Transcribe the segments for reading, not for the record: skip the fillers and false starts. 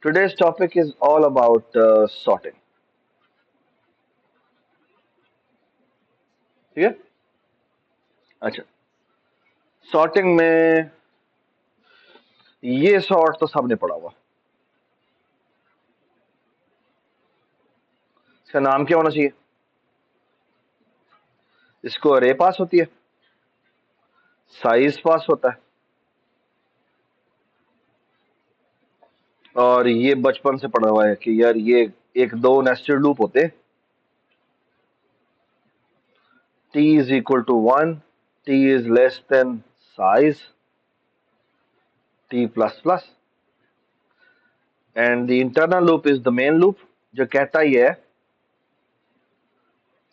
Today's topic is all about sorting. ठीक है? अच्छा, सॉर्टिंग में ये सॉर्ट तो सबने पढ़ा हुआ। इसका नाम क्या होना चाहिए? इसको अरे पास होती है, साइज पास होता है, और ये बचपन से पढ़ा हुआ है कि यार ये एक दो नेस्टेड लूप होते। t is equal to 1, t is less than size t plus plus, and the internal loop is the main loop जो कहता ही है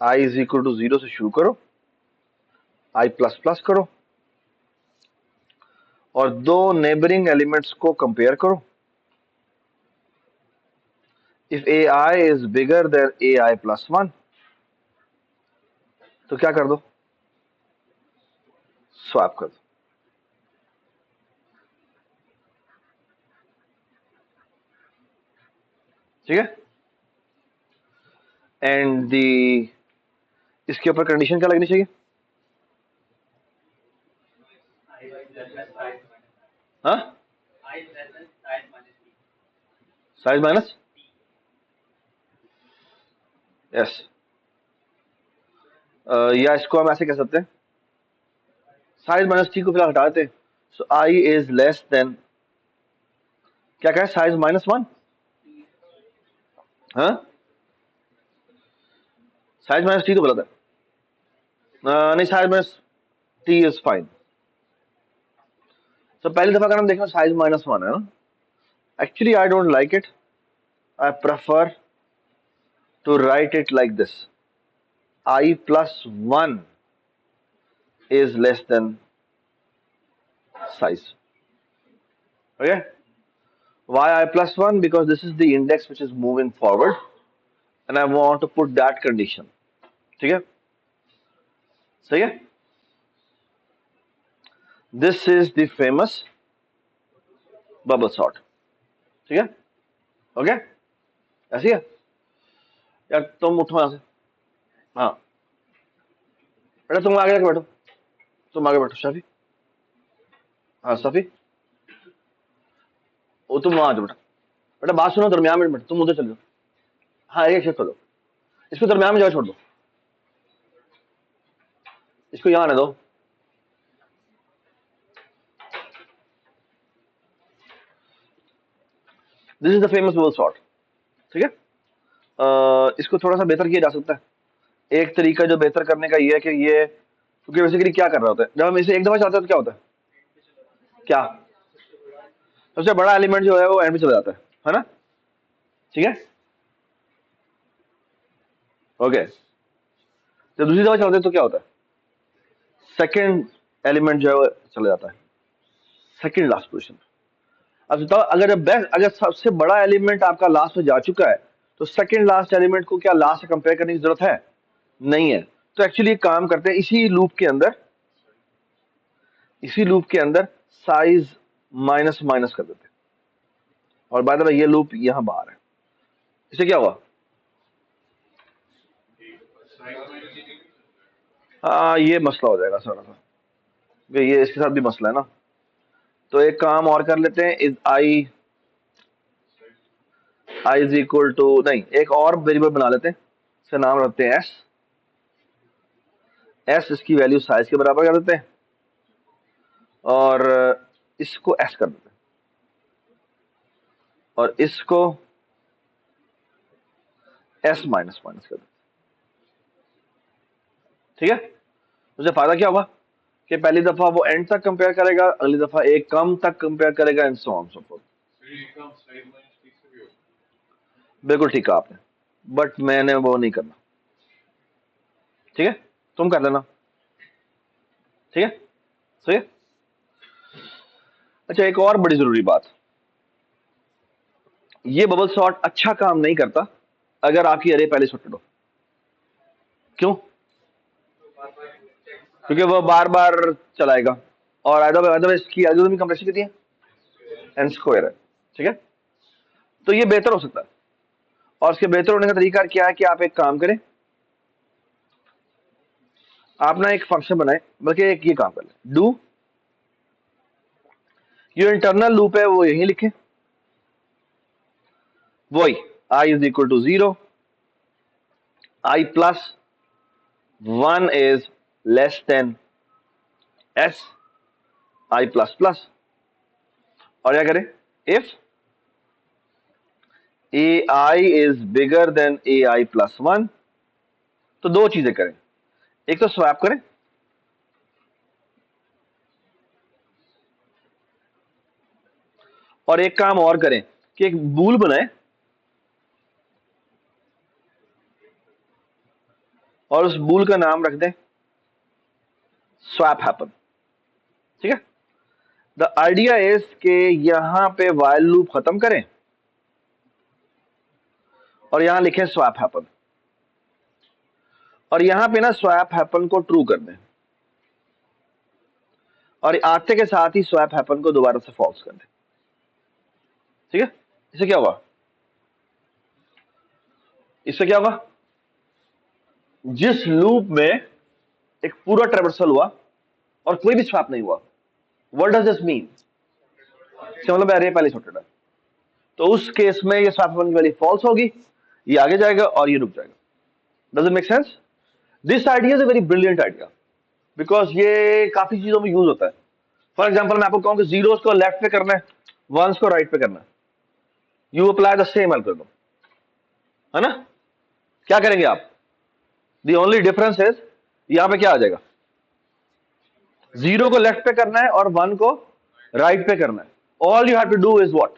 I is equal to 0 से शुरू करो, I plus plus करो और दो नेबरिंग एलिमेंट्स को कंपेयर करो। If ai is bigger than ai plus 1 तो क्या कर दो? स्वैप कर दो। ठीक है? एंड दी इसके ऊपर कंडीशन क्या लगनी चाहिए? हाँ, साइज माइनस यस, या इसको हम ऐसे कह सकते हैं, साइज माइनस टी को फिलहाल हटा देते हैं। सो आई इज लेस देन क्या कहें, साइज माइनस 1। हाँ, साइज माइनस टी तो गलत है। नहीं, size minus T is fine. तो पहली दफा अगर हम देखें साइज माइनस 1 है ना, actually I don't like it, I prefer to write it like this, I plus 1 is less than size. Okay? Why I plus 1? Because this is the index which is moving forward and I want to put that condition. ठीक है? सही है? This is the famous bubble sort. ठीक है? Okay? ऐसी है? यार तुम उठो यहां से। हाँ, बेटा तुम आगे बैठो, तुम आगे बैठो शफी। हाँ सफी, वो तुम वहां आ जाओ बेटा। बेटा बात सुनो, दरमियान में बैठो, तुम उधर चल जाओ। हाँ, एक शिफ्ट कर दो, इसको दरमियान में जगह छोड़ दो, इसको यहाँ आने दो। This is the famous bubble sort. ठीक है? इसको थोड़ा सा बेहतर किया जा सकता है। एक तरीका जो बेहतर करने का ये है कि ये, क्योंकि बेसिकली क्या कर रहा होता है जब हम इसे एक दफा चाहते हैं तो क्या होता है, क्या सबसे बड़ा एलिमेंट जो है वो एंड में चला जाता है ना? ठीक है? ओके, जब दूसरी दफा चलते हैं तो क्या होता है, सेकंड एलिमेंट जो है वो चला जाता है सेकंड लास्ट पोजीशन। अब बताओ, अगर बेस्ट, अगर सबसे बड़ा एलिमेंट आपका लास्ट में जा चुका है तो सेकंड लास्ट एलिमेंट को क्या लास्ट से कंपेयर करने की जरूरत है? नहीं है। तो एक्चुअली काम करते हैं इसी लूप के अंदर, इसी लूप के अंदर साइज माइनस माइनस कर देते हैं। और बाय द वे ये लूप यहां बाहर है, इससे क्या हुआ? हाँ, ये मसला हो जाएगा सारा सा, ये इसके साथ भी मसला है ना। तो एक काम और कर लेते हैं, is I, I is equal to, नहीं, एक और वेरिएबल बना लेते हैं, इसका नाम रखते हैं एस। एस इसकी वैल्यू साइज के बराबर कर देते हैं और इसको एस कर देते हैं और इसको एस माइनस माइनस कर देते हैं। ठीक है? उससे फायदा क्या होगा कि पहली दफा वो एंड तक कंपेयर करेगा, अगली दफा एक कम तक कंपेयर करेगा, and so on so fourth. बिल्कुल ठीक कहा आपने, बट मैंने वो नहीं करना। ठीक है? तुम कर लेना। ठीक है? सही है? अच्छा, एक और बड़ी जरूरी बात, ये बबल सॉर्ट अच्छा काम नहीं करता अगर आपकी अरे पहले सॉर्टेड हो। क्यों? क्योंकि वो बार बार चलाएगा और अदरवाइज इसकी एल्गोरिथम कंप्लेक्सिटी कितनी है? एन स्क्वायर है। ठीक है? तो ये बेहतर हो सकता है। और इसके बेहतर होने का तरीका क्या है कि आप एक काम करें, आप ना एक फंक्शन बनाए, बल्कि एक ये काम कर लें, डू जो इंटरनल लूप है वो यहीं लिखें, वही i is equal to 0, i plus 1 is less than s, i plus plus, और क्या करें, if ai is bigger than ai plus 1, तो दो चीजें करें, एक तो स्वैप करें, और एक काम और करें कि एक बूल बनाए और उस बूल का नाम रख दें स्वैप हैपन। ठीक है, द आइडिया इज कि यहां पे वाइल लूप खत्म करें और यहां लिखें स्वैप हैपन, और यहां पे ना स्वैप हैपन को ट्रू कर दें, और आते के साथ ही स्वैप हैपन को दोबारा से फॉल्स कर दें। ठीक है, इससे क्या होगा, इससे क्या होगा, जिस लूप में एक पूरा ट्रेवर्सल हुआ और कोई भी स्वैप नहीं हुआ, व्हाट डज दिस मीन, मतलब अरे पहले सॉर्टेड है, तो उस केस में ये स्वैप हैपन की वैल्यू फॉल्स होगी, ये आगे जाएगा और ये रुक जाएगा। Does it make sense? This idea is a very brilliant idea, because ये काफी चीजों में यूज होता है। फॉर एग्जाम्पल मैं आपको कहूं कि जीरोस को लेफ्ट पे करना है, वंस को राइट पे करना है, you apply the same algorithm, है ना? क्या करेंगे आप, द ओनली डिफरेंस इज यहां पे क्या आ जाएगा, जीरो को लेफ्ट पे करना है और वन को राइट पे करना है। All you have to do is what,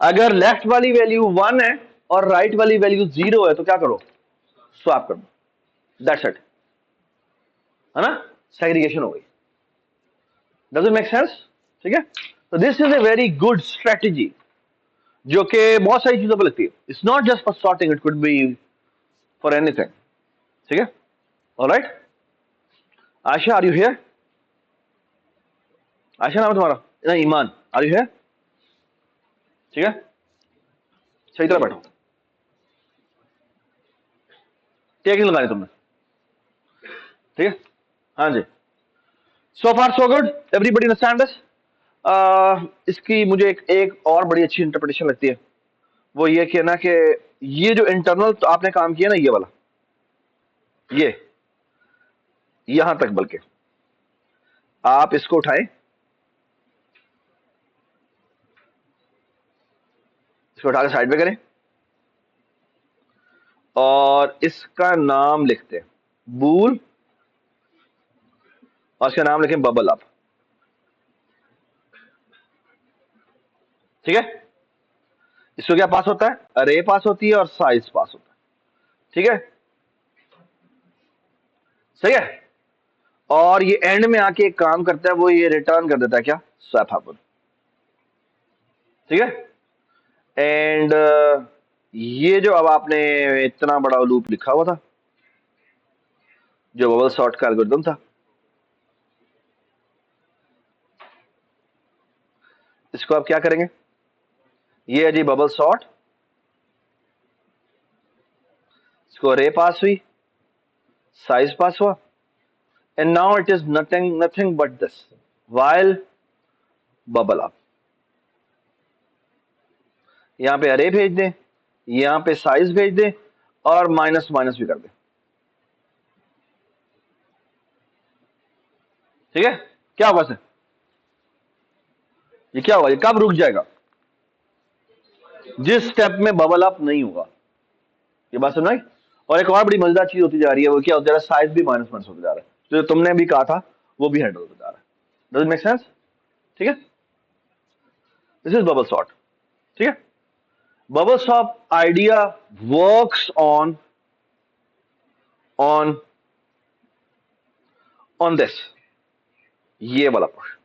अगर लेफ्ट वाली वैल्यू 1 है और राइट वाली वैल्यू 0 है तो क्या करो, स्वैप कर दो, दैट्स इट, है ना? सेग्रीगेशन हो गई। Does it make sense? ठीक है, तो this is a very good strategy जो कि बहुत सारी चीजों पर लगती है। It's not just for sorting, it could be for anything. ठीक है, alright. Asha, are you here? Asha नाम है तुम्हारा ना, ईमान, आर यू हियर? ठीक है, सही तरह बैठो, टेक नहीं लगानी तुमने। ठीक है, हाँ जी। So far so good, everybody understand this? इसकी मुझे एक और बड़ी अच्छी इंटरप्रिटेशन लगती है, वो ये कि ना कि ये जो इंटरनल तो आपने काम किया ना, ये वाला, ये यहां तक, बल्कि आप इसको उठाएं, इसको उठा के साइड पे करें और इसका नाम लिखते हैं बूल, और इसका नाम लिखें बबल अप। ठीक है, इसको क्या पास होता है, अरे पास होती है और साइज पास होता है। ठीक है, सही है, और ये एंड में आके एक काम करता है, वो ये रिटर्न कर देता है क्या, स्वैप हैपन। ठीक है, एंड ये जो अब आपने इतना बड़ा लूप लिखा हुआ था, जो बबल सॉर्ट का एल्गोरिथम था, इसको आप क्या करेंगे, ये है जी बबल सॉर्ट, इसको रे पास हुई, साइज पास हुआ, and now it is nothing but this while bubble up. यहां पे अरे भेज दें, यहां पे साइज भेज दें, और माइनस माइनस भी कर दें। ठीक है, क्या होगा सर, ये क्या होगा, ये कब रुक जाएगा, जिस स्टेप में बबल अप नहीं होगा। ये बात सुनाई? और एक और बड़ी मजेदार चीज होती जा रही है, वो क्या होता जा रहा है, साइज भी माइनस माइनस होता जा रहा है, जो तुमने भी कहा था वो भी हैंडल होता जा रहा है। Does it make sense? ठीक है, दिस इज बबल सॉर्ट। ठीक है, bubble sort idea works on on this, ये वाला पुश,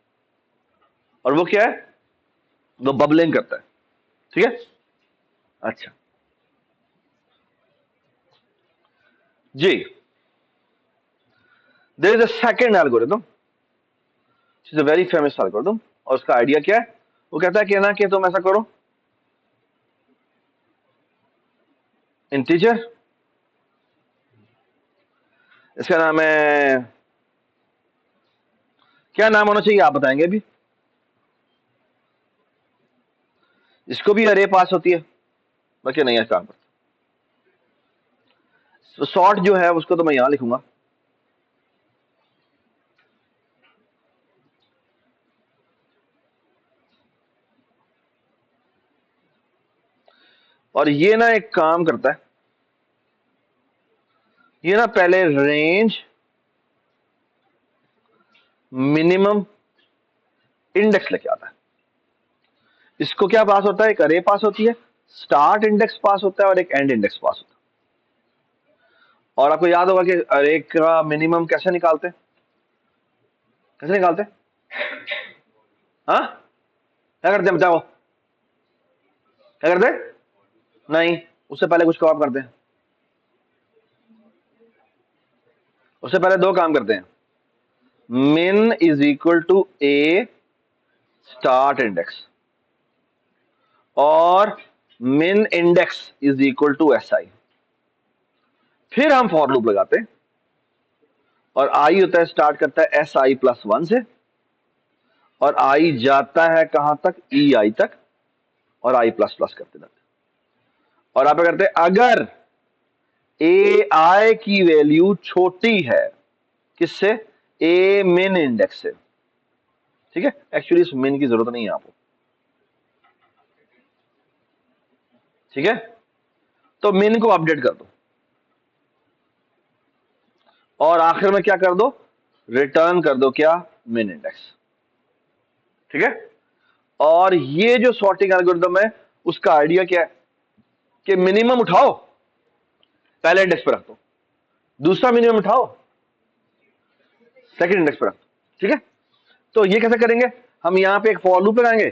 और वो क्या है, वो बबलिंग करता है। ठीक है, अच्छा जी, there is a second algorithm, is a very famous algorithm, और उसका आइडिया क्या है, वो कहता है कि ना कि तुम ऐसा करो इंटीजर, इसका नाम है, क्या नाम होना चाहिए आप बताएंगे अभी। इसको भी अरे पास होती है, बाकी नहीं है काम पर। तो सॉर्ट जो है उसको तो मैं यहां लिखूंगा, और ये ना एक काम करता है, ये ना पहले रेंज मिनिमम इंडेक्स लेके आता है। इसको क्या पास होता है, एक अरे पास होती है, स्टार्ट इंडेक्स पास होता है और एक एंड इंडेक्स पास होता है। और आपको याद होगा कि अरे का मिनिमम कैसे निकालते हैं, कैसे निकालते हैं, हाँ क्या करते हैं बताओ, क्या करते हैं, नहीं उससे पहले कुछ काम करते हैं, उससे पहले दो काम करते हैं। min is equal to A start index और min index is equal to S I. फिर हम फॉर लूप लगाते हैं और आई होता है, स्टार्ट करता है एस आई प्लस वन से और आई जाता है कहां तक, ई आई तक, और आई प्लस प्लस करते जाते हैं। और आप क्या करते हैं, अगर ए आई की वैल्यू छोटी है किससे, ए मिन इंडेक्स से, ठीक है। एक्चुअली इस मिन की जरूरत नहीं है आपको, ठीक है। तो मिन को अपडेट कर दो और आखिर में क्या कर दो, रिटर्न कर दो क्या, मिन इंडेक्स, ठीक है। और ये जो सॉर्टिंग एल्गोरिथम है उसका आइडिया क्या है कि मिनिमम उठाओ, पहले इंडेक्स पर रख दो, दूसरा मिनिमम उठाओ, सेकंड इंडेक्स पर रख दो, ठीक है। तो ये कैसे करेंगे, हम यहां पे एक फॉर लूप लगाएंगे,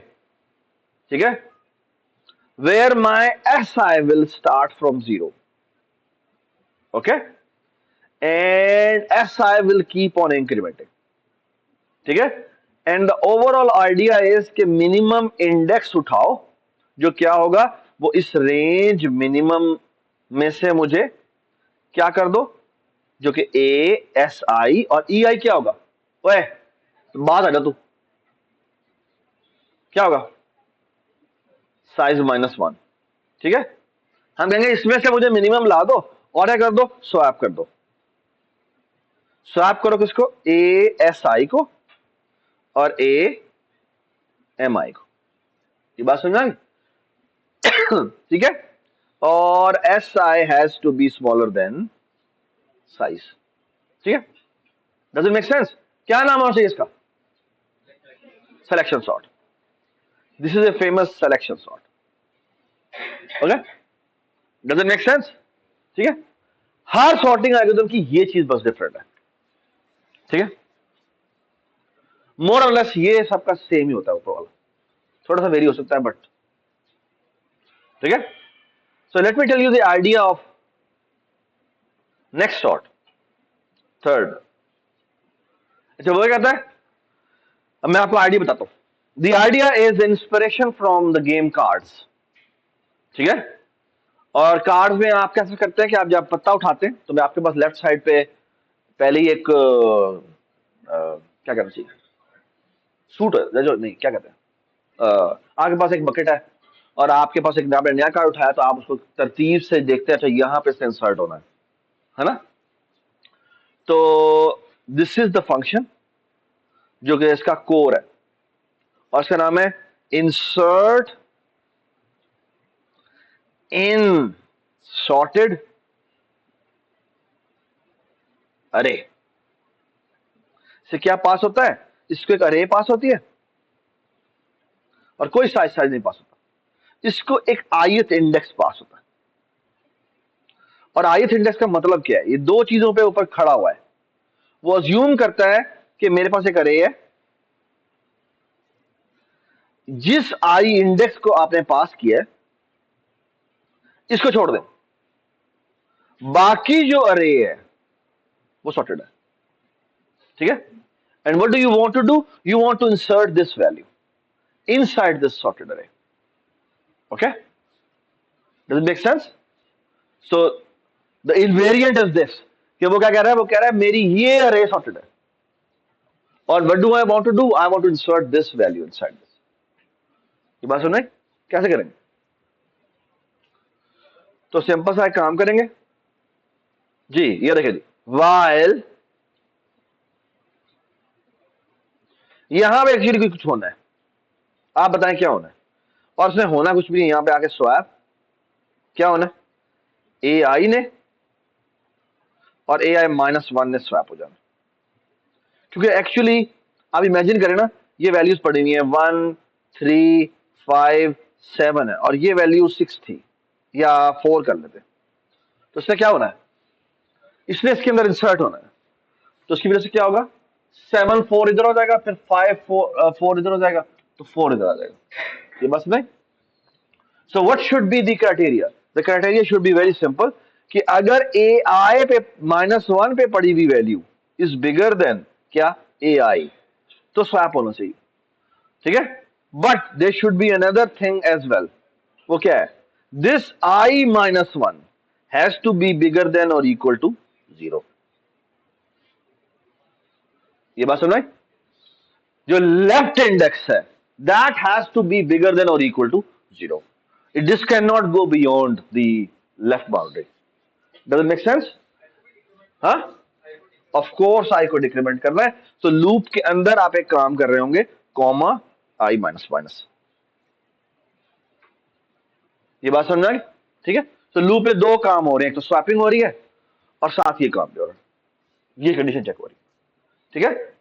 ठीक है, where my as i will start from zero, okay, and as i will keep on incrementing, ठीक है। And the overall idea is कि मिनिमम इंडेक्स उठाओ, जो क्या होगा, वो इस रेंज मिनिमम में से मुझे क्या कर दो, जो कि ए एस आई और ई आई क्या होगा, ओए बात आ जा तू, क्या होगा, साइज माइनस वन, ठीक है। हम कहेंगे इसमें से मुझे मिनिमम ला दो और क्या कर दो, स्वैप कर दो, स्वैप करो किसको, ए एस आई को और ए एम आई को, ये बात समझ आ गई? ठीक है। और S I has to be smaller than size, ठीक है। डज इट मेक सेंस, क्या नाम होना चाहिए इसका, selection sort, this is a famous selection sort, okay, does it make sense, ठीक है। हर सॉर्टिंग एल्गोरिथम की ये चीज बस डिफरेंट है, ठीक है। मोर और लेस ये सबका सेम ही होता है, ऊपर वाला थोड़ा सा वेरी हो सकता है बट, ठीक है। So let me tell you the idea of next sort, third. अच्छा वो क्या कहता है, अब मैं आपको आइडिया बताता हूं। The idea is inspiration from the game cards, ठीक है। और कार्ड्स में आप कैसे करते हैं कि आप जब पत्ता उठाते हैं तो मैं आपके पास लेफ्ट साइड पे पहले ही एक क्या कहना चाहिए, सूट है जो, नहीं क्या कहते हैं, आपके पास एक बकेट है और आपके पास एक आपने नया कार्ड उठाया तो आप उसको तरतीब से देखते हैं, अच्छा यहां पे से इंसर्ट होना है ना। तो दिस इज द फंक्शन जो कि इसका कोर है और इसका नाम है इंसर्ट इन सॉर्टेड अरे। से क्या पास होता है, इसको एक अरे पास होती है और कोई साइज साइज नहीं पास होता, इसको एक आयत इंडेक्स पास होता है। और आयत इंडेक्स का मतलब क्या है, ये दो चीजों पे ऊपर खड़ा हुआ है। वो अज्यूम करता है कि मेरे पास एक अरे है, जिस आई इंडेक्स को आपने पास किया है इसको छोड़ दें, बाकी जो अरे है वो सॉर्टेड है, ठीक है। And what do you want to do, you want to insert this value inside this sorted array, okay, does it make sense. So the invariant is this, कि वो क्या कह रहा है, वो कह रहा है मेरी ये अरे सॉर्टेड है, और what do I want to do, I want to insert this value inside this. ये बात सुन रहे हैं? कैसे करेंगे? तो सिंपल सा एक काम करेंगे जी, ये देखिए जी, वाइल यहां पे एक्चुअली कुछ होना है, आप बताएं क्या होना है, और उसने होना कुछ भी नहीं, यहां पे आके स्वैप क्या होना है, ए आई ने और ए आई -1 ने स्वैप हो जाना, क्योंकि एक्चुअली आप इमेजिन करें ना, ये वैल्यूज पड़ी हुई है 1, 3, 5, 7 है, और ये वैल्यू 6 थी, या 4 कर लेते, तो इससे क्या होना है, इसने इसके अंदर इंसर्ट होना है, तो उसकी वजह से क्या होगा, 7 4 इधर हो जाएगा, फिर 5 4 इधर हो जाएगा, तो 4 इधर आ जाएगा। ये बस नहीं। सो what should be the criteria, the criteria should be very simple, कि अगर ए आई पे -1 पे पड़ी हुई वैल्यू इज बिगर देन क्या, ए आई, तो स्वैप होना चाहिए, ठीक है। But there should be another thing as well, वो क्या है, this i -1 has to be bigger than और इक्वल टू 0। ये बात सुन रहे हैं? जो लेफ्ट इंडेक्स है, that has to be bigger than और equal to 0, it this can not go beyond the left boundary. Does it make sense? हाँ, ऑफ कोर्स आई को डिक्रीमेंट करना है, तो लूप के अंदर आप एक काम कर रहे होंगे, कॉमा आई माइनस माइनस। ये बात समझ आई? ठीक है, तो लूप में दो काम हो रहे हैं, एक तो स्वैपिंग हो रही है और साथ ये काम भी हो रहा है, ये कंडीशन चेक हो रही है, ठीक है,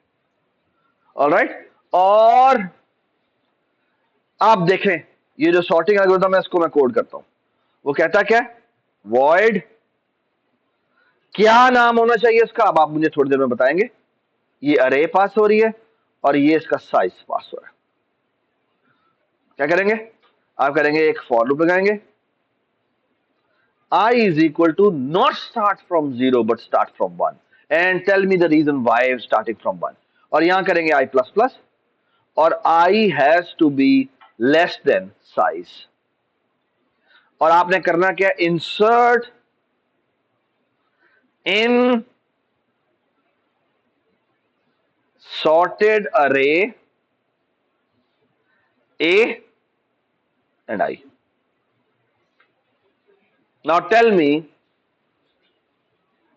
ऑलराइट। और आप देखें, ये जो सॉर्टिंग एल्गोरिथम है, इसको मैं कोड करता हूं, वो कहता क्या है, वॉइड क्या नाम होना चाहिए इसका, अब आप मुझे थोड़ी देर में बताएंगे। ये अरे पास हो रही है और ये इसका साइज पास हो रहा है, क्या करेंगे, आप करेंगे एक फॉर लूप लगाएंगे, I is equal to not start from 0 but start from 1, and tell me the reason why I'm starting from 1, और यहां करेंगे I plus plus, और I has to be less than size, और आपने करना क्या, insert in sorted array A and I. Now tell me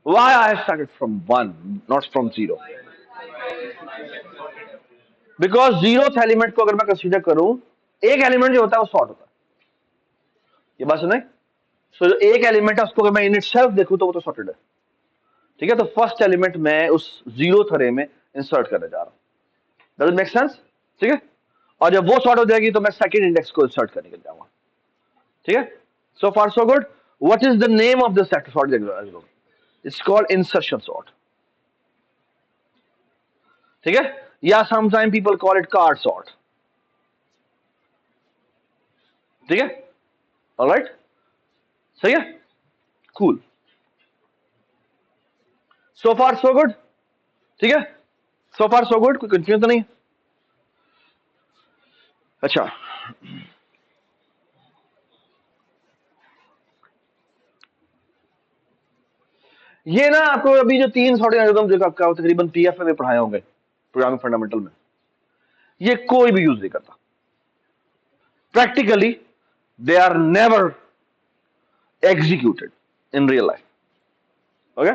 why I have started from 1 not from 0, because zeroth element को अगर मैं कंसीडर करूं, एक एलिमेंट जो होता है वो सॉर्ट होता है। ये बात सुने, सो जो एक एलिमेंट है उसको अगर मैं इन इटसेल्फ देखूं तो वो तो सॉर्टेड है, ठीक है, तो फर्स्ट एलिमेंट मैं उस जीरोथ अरे में इंसर्ट करने जा रहा हूं, डज इट मेक सेंस? ठीक है, और जब वो सॉर्ट हो जाएगी तो मैं सेकंड इंडेक्स को इंसर्ट करने के लिए जाऊंगा, ठीक है। So far so good. What is the name of the sort algorithm? It's called insertion sort, ठीक है, या sometime people call it card sort, ठीक है, ऑलराइट, सही है, कूल, सो फार सो गुड, ठीक है, सो फार सो गुड, कोई कंफ्यूजन तो नहीं है? अच्छा, ये ना आपको अभी जो 3 सॉर्टिंग एल्गोरिथम जो आपका तकरीबन पीएफ में पढ़ाए होंगे, प्रोग्रामिंग फंडामेंटल में, ये कोई भी यूज नहीं करता practically, they are never executed in real life, okay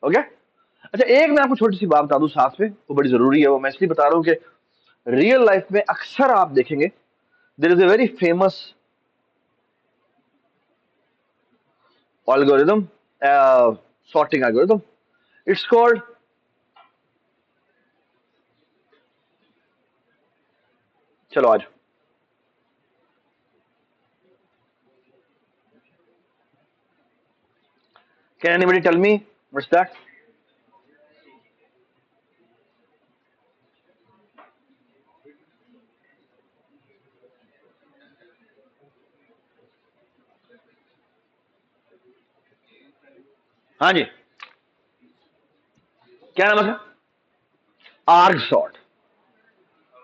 okay. अच्छा, एक मैं आपको छोटी सी बात बता दूं साथ में, वो बड़ी जरूरी है, वो मैं इसलिए बता रहा हूं कि रियल लाइफ में अक्सर आप देखेंगे, there is a very famous algorithm, sorting algorithm, it's called, चलो आज, can anybody tell me what's that? हाँ जी, क्या नाम है? arg sort.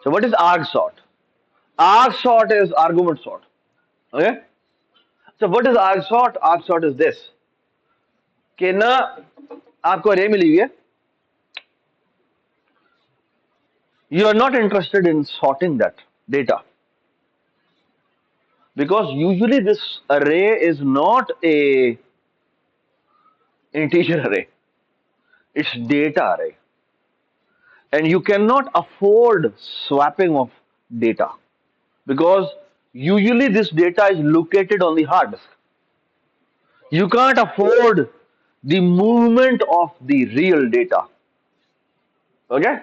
So what is arg sort? Arg sort is argument sort, okay, So what is argsort? Argsort is this कि ना आपको अरे मिली हुई है, you are not interested in sorting that data because usually this array is not a integer array, it's data array, and you cannot afford swapping of data because usually this data is located on the hard disk. You can't afford the movement of the real data. Okay?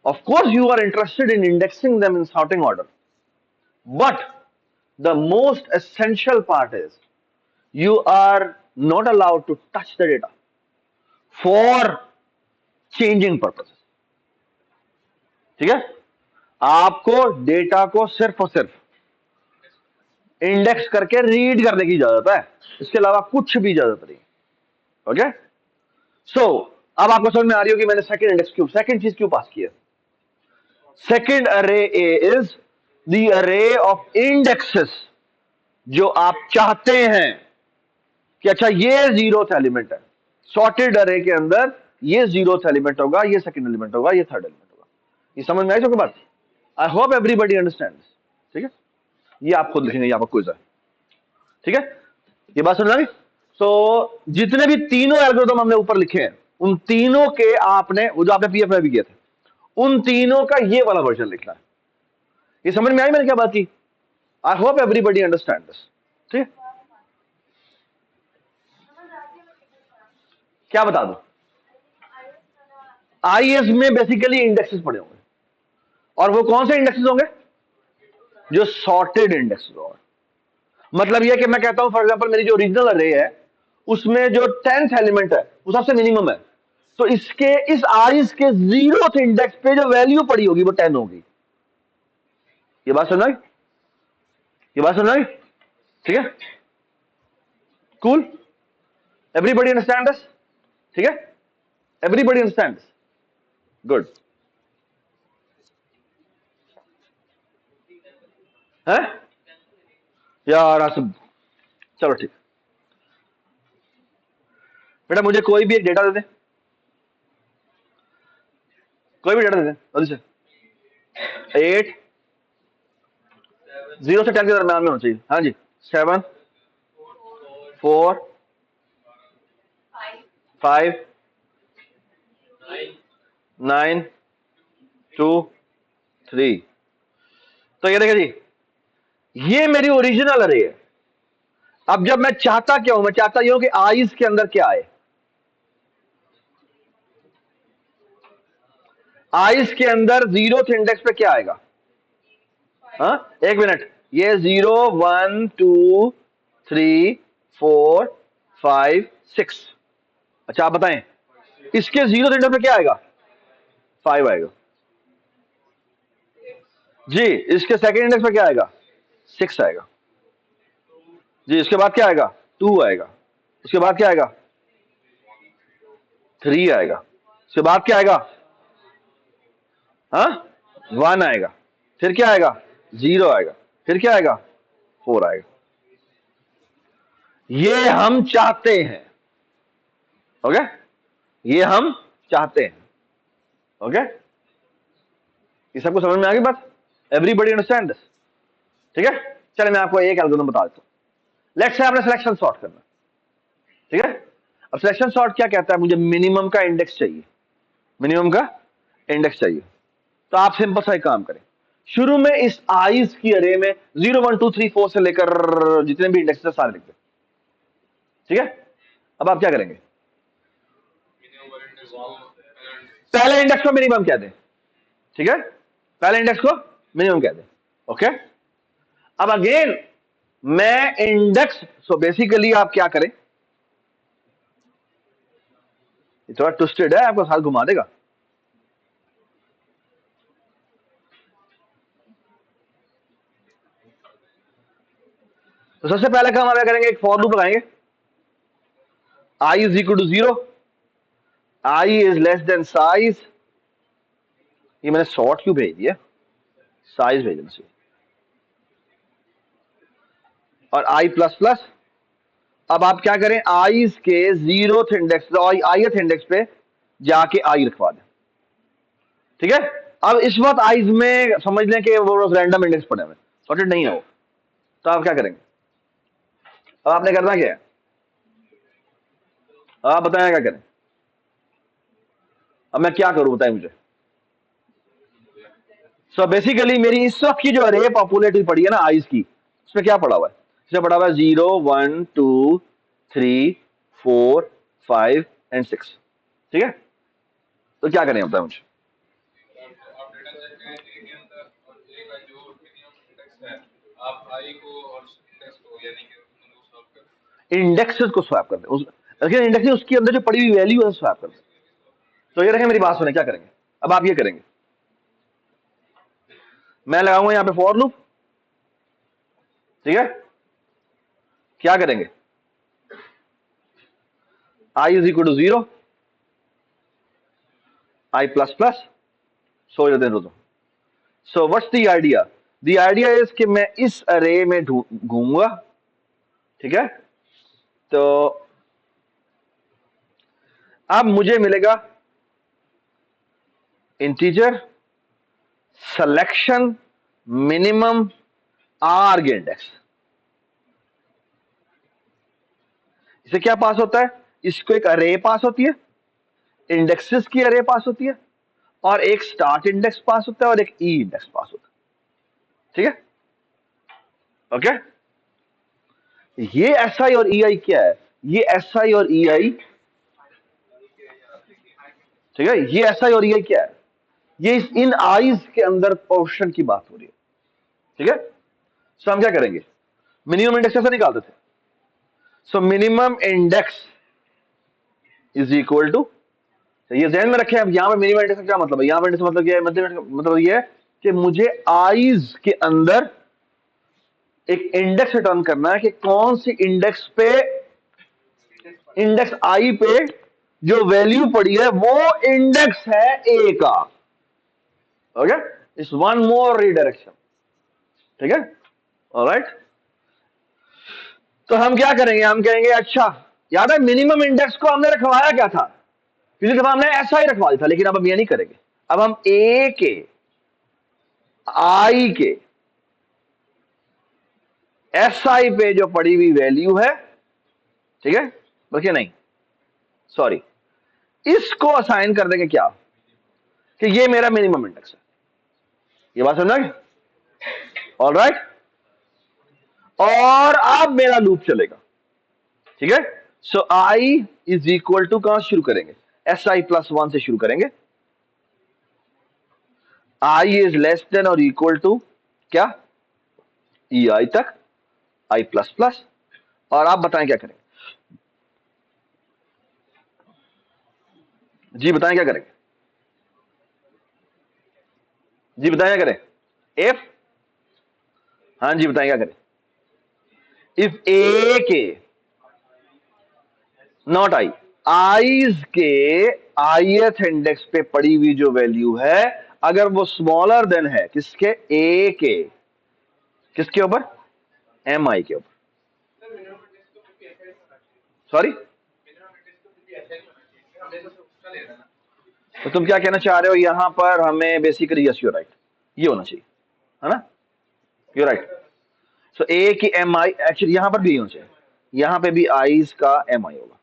Of course, you are interested in indexing them in sorting order. But the most essential part is you are not allowed to touch the data for changing purposes. ठीक है? आपको data को सिर्फ और सिर्फ index करके read करने की इजाजत है, इसके अलावा कुछ भी इजाजत नहीं. ओके? सो अब आपको समझ में आ रही हो कि मैंने सेकंड इंडेक्स क्यों, सेकंड चीज क्यों पास की है. सेकंड अरे ए इज द अरे ऑफ इंडेक्सेस जो आप चाहते हैं कि अच्छा ये जीरोथ एलिमेंट है. सॉर्टेड अरे के अंदर ये जीरोथ एलिमेंट होगा, ये सेकंड एलिमेंट होगा, ये थर्ड एलिमेंट होगा. ये समझ में आई सबको बात? I hope everybody understand. ठीक है, ये आप खुद लिखेंगे, यहाँ पर क्विज है. ठीक है, ये बात समझ आ गई. सो जितने भी तीनों एल्गोरिथम हमने ऊपर लिखे हैं उन तीनों के आपने, वो जो आपने पीएफ में भी किए थे, उन तीनों का ये वाला वर्जन लिखना है. ये समझ में आई मैंने क्या बात की? I hope everybody understand this. ठीक है, क्या बता दो? आईएस में बेसिकली इंडेक्सेस पड़े होंगे, और वो कौन से इंडेक्सेस होंगे? जो सॉर्टेड इंडेक्सेस होंगे. मतलब यह कि मैं कहता हूं फॉर एग्जांपल मेरी जो ओरिजिनल अरे है उसमें जो 10th एलिमेंट है वो सबसे मिनिमम है, तो इसके इस आईएस के 0th इंडेक्स पे जो वैल्यू पड़ी होगी वो 10 होगी. ये बात सुन रही? ये बात सुन रही? ठीक है, कूल, एवरीबॉडी अंडरस्टैंड दिस? ठीक है, एवरीबॉडी अंडरस्टैंड दिस? गुड है यार आसिफ. चलो ठीक, बेटा मुझे कोई भी एक डेटा दे दे, कोई भी डेटा दे दे जल्दी से. 8 0 से 10 के दरम्यान में होना चाहिए. हाँ जी. 7 4 5 9 2 3. तो ये देखिए जी, ये मेरी ओरिजिनल अरे है. अब जब मैं चाहता क्या हूं, मैं चाहता ये हूं कि आईज के अंदर क्या आए. आईज के अंदर 0th इंडेक्स पे क्या आएगा? हाँ, एक मिनट, ये 0 1 2 3 4 5 6. अच्छा आप बताएं इसके 0th इंडेक्स पे क्या आएगा? 5 आएगा जी. इसके सेकंड इंडेक्स पे क्या आएगा? 6 आएगा जी. इसके बाद क्या आएगा? 2 आएगा. उसके बाद क्या आएगा? 3 आएगा. उसके बाद क्या आएगा? हाँ, 1 आएगा. फिर क्या आएगा? 0 आएगा. फिर क्या आएगा? 4 आएगा. ये हम चाहते हैं. ओके, ये हम चाहते हैं. ओके, ये सबको समझ में आ गई बात? Everybody understand this? ठीक है, चलिए मैं आपको एक एल्गोरिथम बता देता हूं. लेट्स से आपने सिलेक्शन सॉर्ट करना. ठीक है, अब सिलेक्शन सॉर्ट क्या कहता है? मुझे मिनिमम का इंडेक्स चाहिए, मिनिमम का इंडेक्स चाहिए. तो आप सिंपल सा एक काम करें, शुरू में इस आईज की अरे में 0 1 2 3 4 से लेकर जितने भी इंडेक्स है सारे लिख दें. ठीक है, अब आप क्या करेंगे? पहले इंडेक्स को मिनिमम कह दें. ठीक है, पहले इंडेक्स को मिनिमम कह दें. ओके, अब अगेन मैं इंडेक्स, सो बेसिकली आप क्या करें, ये थोड़ा ट्विस्टेड है, आपको साथ घुमा देगा. तो सबसे पहले काम आप क्या करेंगे? एक फॉर लूप लगाएंगे. I is equal to 0, i is less than size. ये मैंने सॉर्ट क्यों भेज दिया? साइज भेजना चाहिए. और आई प्लस प्लस। अब आप क्या करें, आई के 0th इंडेक्स और ith इंडेक्स पे जाके आई रखवा दें। ठीक है, अब इस वक्त आईज में समझ लें कि वो रैंडम इंडेक्स पड़े हुए, सॉर्टेड नहीं है वो, तो आप क्या करेंगे? अब आपने करना क्या है, आप बताएं क्या करें? अब मैं क्या करूं, बताएं मुझे। सो बेसिकली मेरी इस वक्त की जो अरे पॉपुलेट पड़ी है ना आईज की, उसमें क्या पड़ा हुआ है? इसमें पड़ा हुआ है 0 1 2 3 4 5 एंड 6। ठीक है, तो क्या करें बताएं मुझे। इंडेक्सेस को स्वैप कर दें, लेकिन इंडेक्स उसके अंदर जो पड़ी हुई वैल्यू है स्वैप कर दें। तो ये रखें, मेरी बात सुने, क्या करेंगे? अब आप ये करेंगे, मैं लगाऊंगा यहां पे फॉर लूप। ठीक है, क्या करेंगे? I is equal to 0, i plus plus, सो जाते हैं। So what's the idea? The idea is कि मैं इस अरे में घूमूंगा। ठीक है, तो अब मुझे मिलेगा इंटीजर सिलेक्शन मिनिमम आर्ग इंडेक्स। इसे क्या पास होता है? इसको एक अरे पास होती है, इंडेक्सेस की अरे पास होती है, और एक स्टार्ट इंडेक्स पास होता है और एक ई इंडेक्स पास होता है। ठीक है, ओके। ये एस आई और ई आई क्या है? ये एस आई और ई आई, ठीक है, ये एस आई और ई आई क्या है? ये इन आईज के अंदर पोर्शन की बात हो रही है। ठीक है, सो हम क्या करेंगे, मिनिमम इंडेक्स कैसे निकालते थे? So minimum index is equal to, ये ध्यान में रखें। अब यहां पर मिनिमम इंडेक्स का क्या मतलब है? यहां पर इंडेक्स मतलब क्या है? मतलब ये है कि मुझे आईज के अंदर एक इंडेक्स रिटर्न करना है कि कौन सी इंडेक्स पे, इंडेक्स आई पे जो वैल्यू पड़ी है वो इंडेक्स है ए का। Okay, it's one more redirection. ठीक है, ऑलराइट। तो हम क्या करेंगे, हम कहेंगे अच्छा, याद है मिनिमम इंडेक्स को हमने रखवाया क्या था? पिछली दफा हमने ऐसा ही रखवा दिया था, लेकिन अब हम ये नहीं करेंगे। अब हम ए के आई के एस आई पे जो पड़ी हुई वैल्यू है, ठीक है, बल्कि नहीं, सॉरी, इसको असाइन कर देंगे क्या, कि ये मेरा मिनिमम इंडेक्स है। ये बात समझ गए? ऑलराइट, और अब मेरा लूप चलेगा। ठीक है, सो आई इज इक्वल टू, कहां शुरू करेंगे? एस आई प्लस 1 से शुरू करेंगे। आई इज लेस देन और इक्वल टू क्या? ई आई तक, आई प्लस प्लस। और आप बताएं क्या करेंगे? जी बताएं क्या करेंगे? जी बताएं क्या करें? इफ, हाँ जी बताएं क्या करें? इफ ए के, नॉट आई, आईज के आईएथ इंडेक्स पे पड़ी हुई जो वैल्यू है, अगर वो स्मॉलर देन है किसके? ए के, किसके ऊपर? एम आई के ऊपर। सॉरी, तो तुम क्या कहना चाह रहे हो? यहां पर हमें बेसिकली, यस यू राइट, ये होना चाहिए, है ना? You right. सो ए की एम आई एक्चुअली यहां पर भी होना चाहिए, यहां पे भी आईज का एम आई होगा।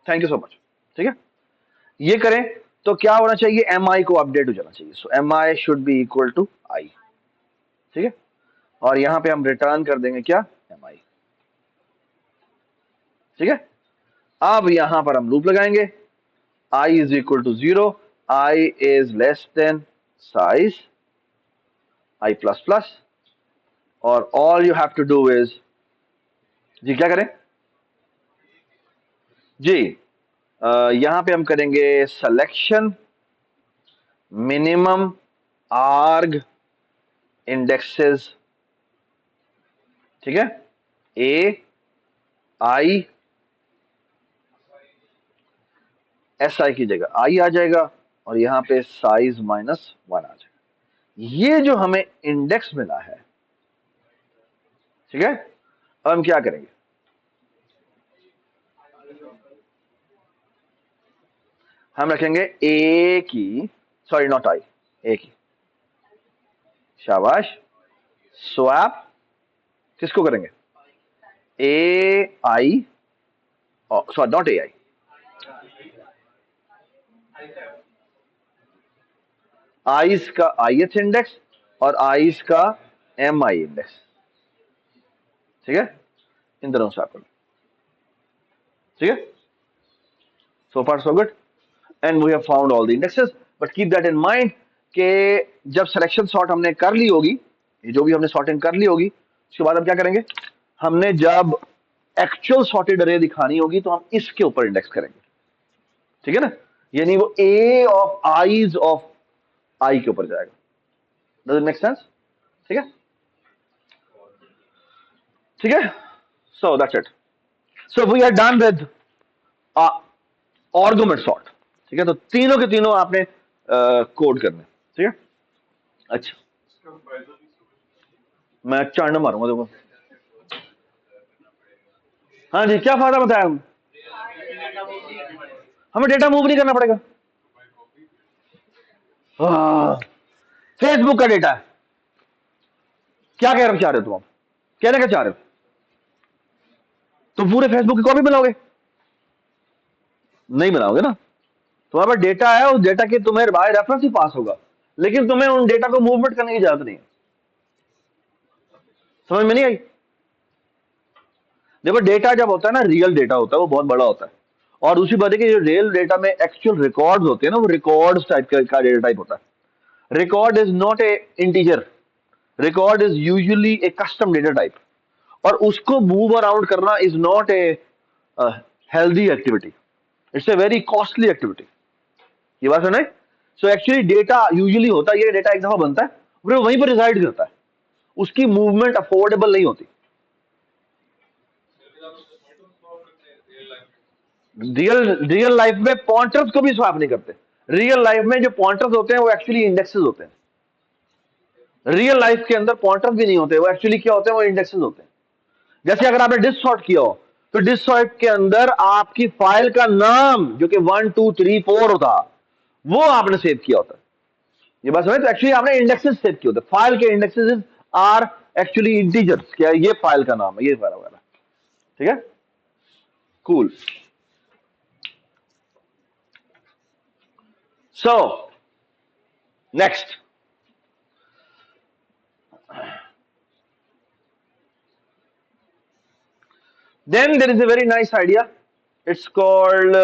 Thank you so much. ठीक है, ये करें तो क्या होना चाहिए? एम आई को अपडेट हो जाना चाहिए। So m i should be equal to i. ठीक है, और यहां पे हम रिटर्न कर देंगे क्या? M i. ठीक है, अब यहां पर हम लूप लगाएंगे, i is equal to 0, i is less than size i plus plus, और all you have to do is, जी क्या करें? जी यहां पे हम करेंगे सिलेक्शन मिनिमम आर्ग इंडेक्सेस। ठीक है, ए आई, एस आई की जगह आई आ जाएगा, और यहां पे साइज -1 आ जाएगा। ये जो हमें इंडेक्स मिला है, ठीक है, अब हम क्या करेंगे, हम रखेंगे ए की, सॉरी नॉट आई, ए की, शाबाश, स्वैप किसको करेंगे, a i, sorry not a i, i's का आईएच इंडेक्स और आईज का एम आई इंडेक्स, ठीक है, इन दोनों स्वैप कर, ठीक है, so far so good, and we have found all the indexes, but keep that in mind कि जब सिलेक्शन सॉर्ट हमने कर ली होगी, ये जो भी हमने सॉर्टिंग कर ली होगी, उसके बाद हम क्या करेंगे, हमने जब एक्चुअल सॉर्टेड अरे दिखानी होगी तो हम इसके ऊपर इंडेक्स करेंगे, ठीक है ना, यानी वो ए ऑफ आईज ऑफ आई के ऊपर जाएगा, डज इट मेक सेंस, ठीक है, ठीक है, so that's it, so we are done with argument sort, ठीक है, तो तीनों के तीनों आपने कोड करने, ठीक है, अच्छा, मैं चांड मारूंगा देखो, हाँ जी, क्या फायदा बताया, हमें डेटा मूव नहीं करना पड़ेगा, फेसबुक का डेटा है, क्या कहना चाह रहे हो तुम, आप कहना क्या चाह रहे हो, तुम पूरे फेसबुक की कॉपी बनाओगे, नहीं बनाओगे ना, तुम्हारे पास डेटा है, उस डेटा के तुम्हें बाय रेफरेंस ही पास होगा, लेकिन तुम्हें उन डेटा को मूवमेंट करने की जरूरत नहीं है, समझ में नहीं आई, देखो डेटा जब होता है ना, रियल डेटा होता है, वो बहुत बड़ा होता है, और दूसरी बात है कि जो रियल डेटा में एक्चुअल रिकॉर्ड्स होते हैं ना, वो रिकॉर्ड्स टाइप का डेटा टाइप होता है, record is not a integer, record is usually A custom data type, और उसको मूव अराउंड करना is not a healthy activity, it's a very costly activity, ये बात सुने, सो एक्चुअली डेटा यूजुअली होता है, ये डेटा एक दफा बनता है फिर वहीं पर रिसाइड करता है, उसकी मूवमेंट अफोर्डेबल नहीं होती, रियल रियल लाइफ में पॉइंटर्स को भी स्वैप नहीं करते, रियल लाइफ में जो पॉइंटर्स होते हैं वो एक्चुअली इंडेक्सेस होते हैं, रियल लाइफ के अंदर पॉइंटर्स भी नहीं होते, वो एक्चुअली क्या होते हैं, वो इंडेक्सेस होते हैं, जैसे अगर आपने डिस्क सॉर्ट किया हो तो डिस्क सॉर्ट के अंदर आपकी फाइल का नाम जो कि 1 2 3 4 होता, वो आपने सेव किया होता है, ये बात समझे, तो एक्चुअली आपने इंडेक्सेस सेव किए होते, फाइल के इंडेक्सेस आर एक्चुअली इंटीजर्स, क्या ये फाइल का नाम है, ये फाइल वगैरह, ठीक है, cool, so next, then there is a very nice idea, it's called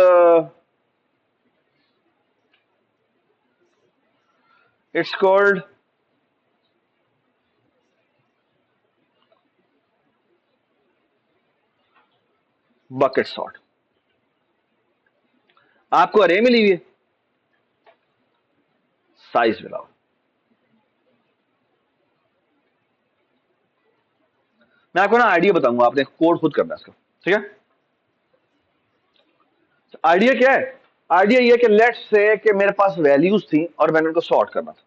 it's called bucket sort, आपको अरे मिली हुई है, साइज मिला, मैं आपको ना आइडिया बताऊंगा, आपने कोड खुद करना है इसका, ठीक है, आइडिया क्या है, आइडिया ये कि लेट्स से कि मेरे पास वैल्यूज थी और मैंने उनको सॉर्ट करना था,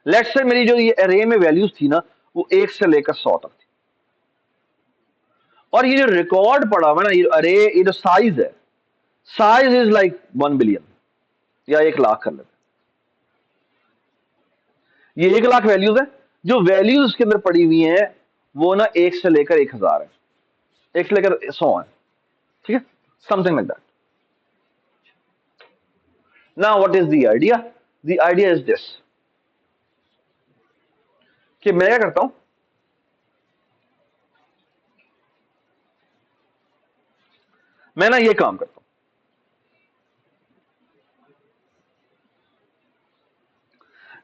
लेट्स से मेरी जो ये अरे में वैल्यूज थी ना, वो 1 से लेकर 100 तक थी, और ये जो रिकॉर्ड पड़ा हुआ ना, ये अरे, ये जो साइज है, साइज इज लाइक 1 बिलियन या 1 लाख कर लेते, ये 1 लाख वैल्यूज है, जो वैल्यूज उसके अंदर पड़ी हुई हैं वो ना 1 से लेकर 1000 है, 1 से लेकर 100 है, ठीक है, something like that, now what is the idea, the idea is this, कि मैं क्या करता हूं, मैं ना ये काम करता हूं,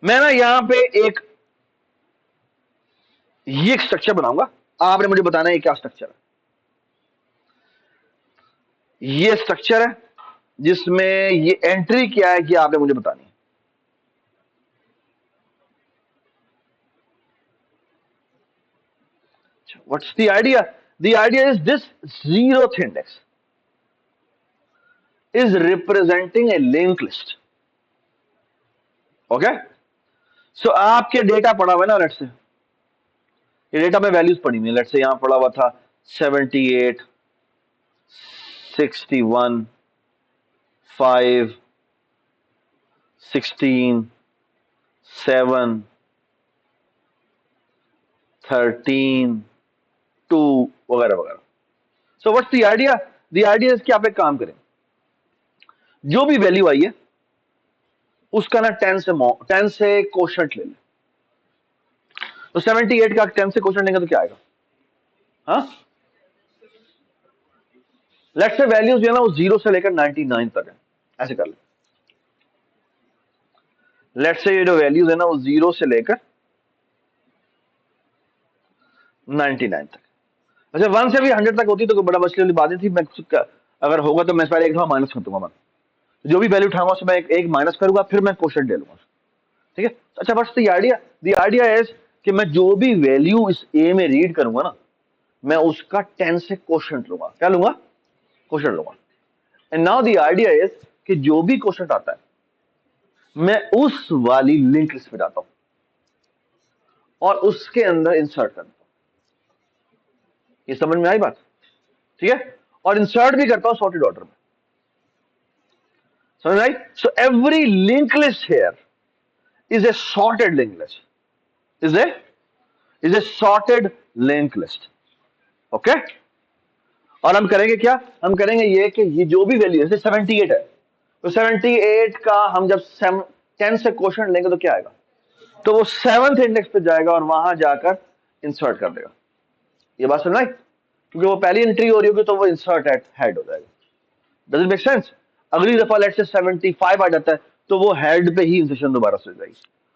मैं ना यहां पे एक ये स्ट्रक्चर बनाऊंगा, आपने मुझे बताना है ये क्या स्ट्रक्चर है, ये स्ट्रक्चर है जिसमें ये एंट्री क्या है कि आपने मुझे बतानी है, what's the idea is this, zeroth index is representing a linked list, okay, so आपके डेटा पड़ा हुआ है ना, लेट्स से ये डेटा में वैल्यूज पड़ी हुई है। लेट्स से यहां पड़ा हुआ था 78, 61, 5, 16, 7, 13, 2 वगैरह वगैरह। सो what's the idea? The idea is कि आप एक काम करें, जो भी वैल्यू आई है उसका ना 10 से कोशंट ले लें। तो 78 का 10 से क्वेश्चन लेंगे तो क्या आएगा? हाँ, लेट्स से वैल्यूज जो है ना वो 0 से लेकर 99 तक है, ऐसे कर ले। लेट्स से ये जो वैल्यूज है ना वो 0 से लेकर 99 तक। अच्छा, 1 से भी 100 तक होती तो कोई बड़ा मसले वाली बात नहीं थी। मैं अगर होगा तो मैं पहले एक दफा माइनस कर दूंगा। मैं जो भी वैल्यू उठाऊंगा उसमें एक माइनस करूंगा, फिर मैं क्वेश्चन ले लूंगा। ठीक है? अच्छा, बस the idea, the idea is कि मैं जो भी वैल्यू इस ए में रीड करूंगा ना, मैं उसका 10 से क्वेश्चन लूंगा। क्या लूंगा? क्वेश्चन लूंगा। And now the idea is कि जो भी क्वेश्चन आता है मैं उस वाली लिंक लिस्ट पे जाता हूं और उसके अंदर इंसर्ट करता हूं। ये समझ में आई बात? ठीक है? और इंसर्ट भी करता हूं सॉर्टेड ऑर्डर में। समझ में आई? So every link list here is a sorted link list, is a sorted link list. Okay? और हम करेंगे क्या? हम करेंगे ये कि ये जो भी वैल्यू है, 78 है, तो 78 का हम जब 10 से क्वेश्चन लेंगे तो क्या आएगा? तो वो 7th इंडेक्स पे जाएगा और वहां जाकर इंसर्ट कर देगा। ये बात सुन रहा है? क्योंकि वो पहली एंट्री हो रही होगी तो वो इंसर्ट एट हेड हो जाएगा। Does it make sense? अगली दफा लेट्स से 75 आ जाता है तो वो हेड पे ही इंसर्शन दोबारा से हो जाएगी,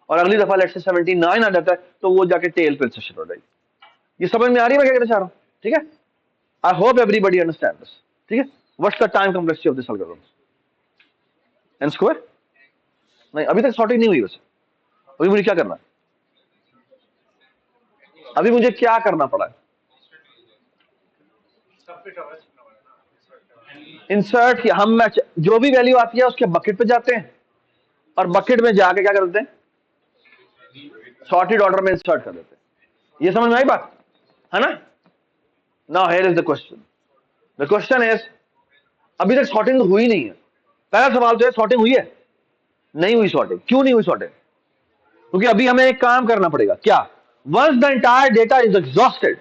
और अगली दफा लेट्स से 79 आ जाता है तो वो जाके टेल पे इंसर्शन हो जाएगी। ये समझ में आ रही है मैं क्या कहना चाह रहा हूं? ठीक है? I hope everybody understand this. ठीक है? What's the time complexity of this algorithm? N square? नहीं, अभी तक सॉर्टिंग नहीं हुई वैसे। अभी मुझे क्या करना है? अभी मुझे क्या करना पड़ा है? इंसर्ट किया हम, जो भी वैल्यू आती है उसके बकेट पे जाते हैं और बकेट में जाके क्या करते हैं? सॉर्टेड ऑर्डर में इंसर्ट कर देते हैं। ये समझ में आई बात? है ना? Now here is the question. The question is, अभी तक सॉर्टिंग तो हुई नहीं है। पहला सवाल तो है, सॉर्टिंग हुई है? नहीं हुई सॉर्टिंग। क्यों नहीं हुई सॉर्टिंग? क्योंकि अभी हमें एक काम करना पड़ेगा। क्या? Once the entire data is exhausted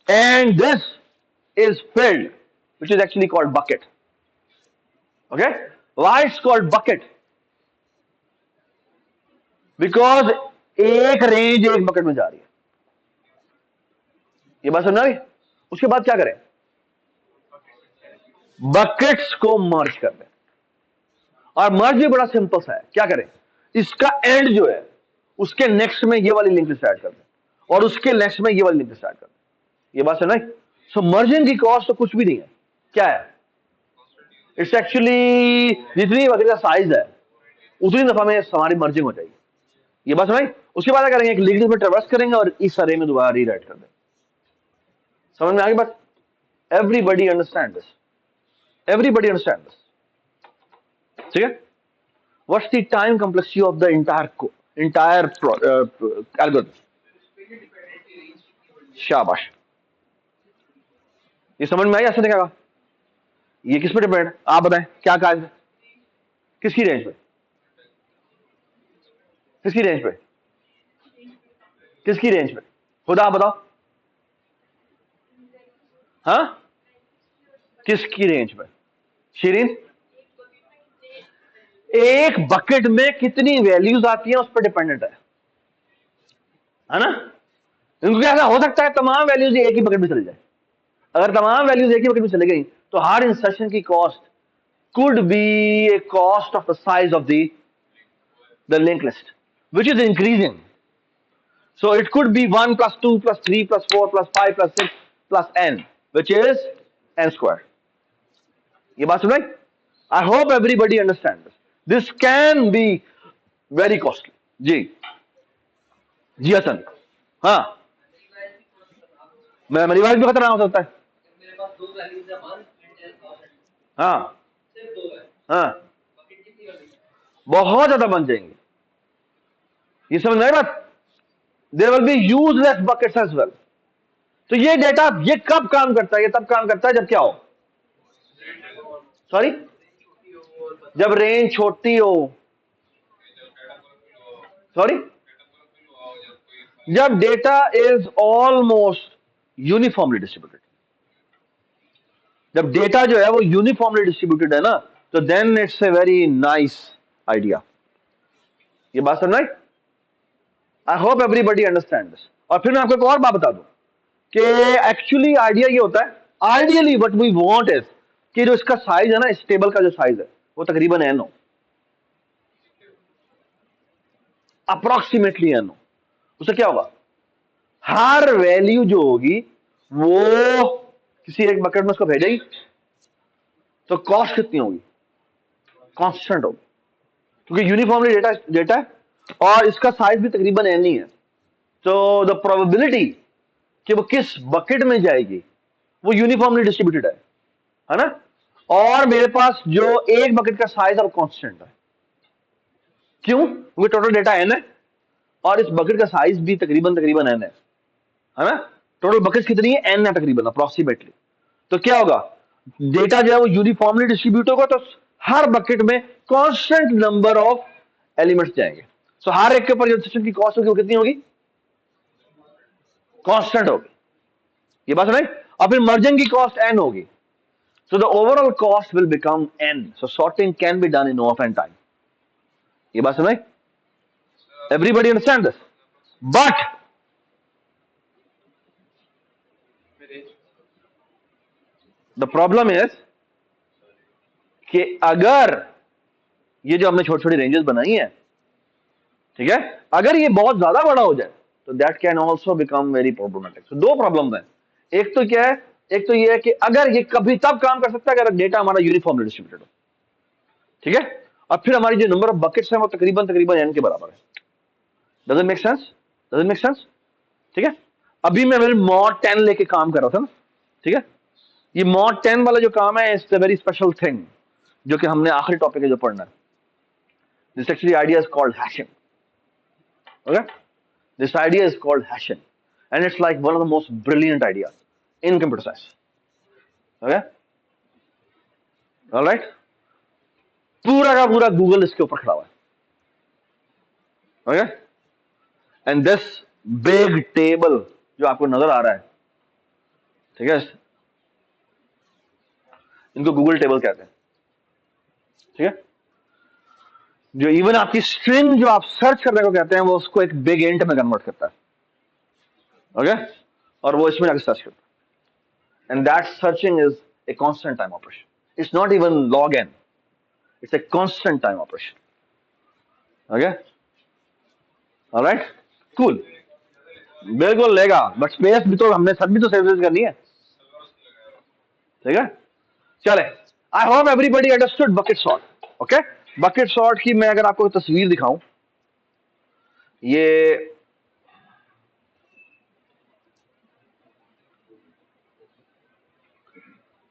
and this is filled, which is actually called bucket. Okay? Why it's called bucket? Because एक रेंज एक बकेट में जा रही है। ये बात समझ आ गई? उसके बाद क्या करें? बकेट्स को मर्ज कर दें। और मर्ज भी बड़ा सिंपल सा है। क्या करें? इसका एंड जो है उसके नेक्स्ट में ये वाली लिंक स्टार्ट कर दें और उसके नेक्स्ट में ये वाली लिंक स्टार्ट कर दें। ये बात समझ आई? सो मर्जिंग की कॉस्ट तो कुछ भी नहीं है। क्या है? इट्स एक्चुअली जितनी बकेट का साइज है उतनी दफा में हमारी मर्जिंग हो जाएगी। ये बात समझ? उसके बाद क्या करेंगे? एक लिंक में ट्रेवर्स करेंगे और इस अरे में दोबारा रीराइट कर देंगे। समझ में आ गई बात? Everybody understand this? Everybody understand this? ठीक है? What's the time complexity of the entire algorithm? शाबाश, ये समझ में आई? ऐसे क्या? ये किस पे डिपेंड? आप बताएं क्या कहा? किसकी रेंज पे? किसकी रेंज पे? किसकी रेंज पे? खुदा आप बताओ। हाँ, किसकी रेंज पे? शीरीन, एक बकेट में कितनी वैल्यूज आती हैं उस पर डिपेंडेंट है ना? क्योंकि ऐसा हो सकता है तमाम वैल्यूज एक ही बकेट में चली जाए। अगर तमाम वैल्यूज एक ही बकेट में चली गई तो हर इंसर्शन की cost could be a cost of the size of the linked list, which is increasing. So it could be 1 plus 2 plus 3 plus 4 plus 5 plus 6 plus n, which is n square. ये बात सुन रहे? I hope everybody understands this. This can be very costly. जी जी हसन, हाँ, मेरी wife भी खतरा हो सकता है। हाँ हाँ, बहुत ज्यादा बन जाएंगे। ये समझ में आई बात? There will be useless buckets as well. तो ये डेटा ये कब काम करता है? ये तब काम करता है जब क्या हो, सॉरी, जब रेंज छोटी हो, सॉरी, जब data is almost uniformly distributed. जब डेटा जो है वो यूनिफॉर्मली डिस्ट्रीब्यूटेड है ना, तो then it's a very nice idea. ये बात समझ आई? I hope everybody understand this. और फिर मैं आपको एक और बात बता दूं कि एक्चुअली आइडिया ये होता है, ideally what we want is कि जो इसका साइज है ना, इस टेबल का जो साइज है वो तकरीबन एन हो, अप्रोक्सीमेटली एन हो। उससे क्या होगा, हर वैल्यू जो होगी वो किसी एक बकेट में उसको भेजेगी, तो कॉस्ट कितनी होगी, कांस्टेंट होगी, क्योंकि यूनिफॉर्मली डेटा डेटा है और इसका साइज भी तकरीबन एन ही है। तो द प्रोबेबिलिटी कि वो किस बकेट में जाएगी वो यूनिफॉर्मली डिस्ट्रीब्यूटेड है ना। और मेरे पास जो एक बकेट का साइज है वो कांस्टेंट है। क्यों? क्योंकि टोटल डेटा एन है और इस बकेट का साइज भी तकरीबन तकरीबन एन है ना। टोटल बकेट कितनी है, एन है तकरीबन, अप्रोक्सीमेटली। तो क्या होगा, डेटा जो है वो यूनिफॉर्मली डिस्ट्रीब्यूट होगा, तो हर बकेट में कांस्टेंट नंबर ऑफ एलिमेंट्स जाएंगे। सो हर एक के ऊपर जो सिस्टम की कॉस्ट होगी वो कितनी होगी, कांस्टेंट होगी। ये बात सुनाई? और फिर मर्जिंग की कॉस्ट एन होगी, so the overall cost will become n, so sorting can be done in O of n time. ये बात सुनाई? Everybody understand this? But the problem is कि अगर ये जो हमने छोटी छोटी रेंजेस बनाई हैं, ठीक है, अगर ये बहुत ज्यादा बड़ा हो जाए तो that can also become very problematic. तो दो प्रॉब्लम है, एक तो क्या है, एक तो ये है कि अगर ये कभी तब काम कर सकता है अगर डेटा हमारा यूनिफॉर्मली डिस्ट्रीब्यूटेड हो, ठीक है, और फिर हमारी जो नंबर ऑफ बकेट्स है वो तकरीबन तकरीबन n के बराबर है। Doesn't make sense? Doesn't make sense? ठीक है। अभी मैं मेरे मॉड 10 लेके काम कर रहा था ना, ठीक है, ये मॉड 10 वाला जो काम है it's a very special thing, जो कि हमने आखिरी टॉपिक है जो पढ़ना है। This actually idea is called hashing. Okay, this idea is called hashing and it's like one of the most brilliant ideas in computer science. Okay, alright, पूरा का पूरा गूगल इसके ऊपर खड़ा हुआ है। Okay, and this big table जो आपको नजर आ रहा है, ठीक है, इनको गूगल टेबल कहते हैं, ठीक है। जो इवन आपकी स्ट्रिंग जो आप सर्च करने को कहते हैं वो उसको एक बिग इंट में कन्वर्ट करता है, ओके, और वो इसमें जाकर सर्च करता है, and that searching is a constant time operation. It's not even log N, it's a constant time operation. Okay, alright, cool, बिल्कुल लेगा, बट स्पेस भी तो हमने सब भी तो सर्विस करनी है, ठीक है। चले, आई hope everybody understood bucket sort. Okay, bucket sort की मैं अगर आपको तस्वीर दिखाऊं, ये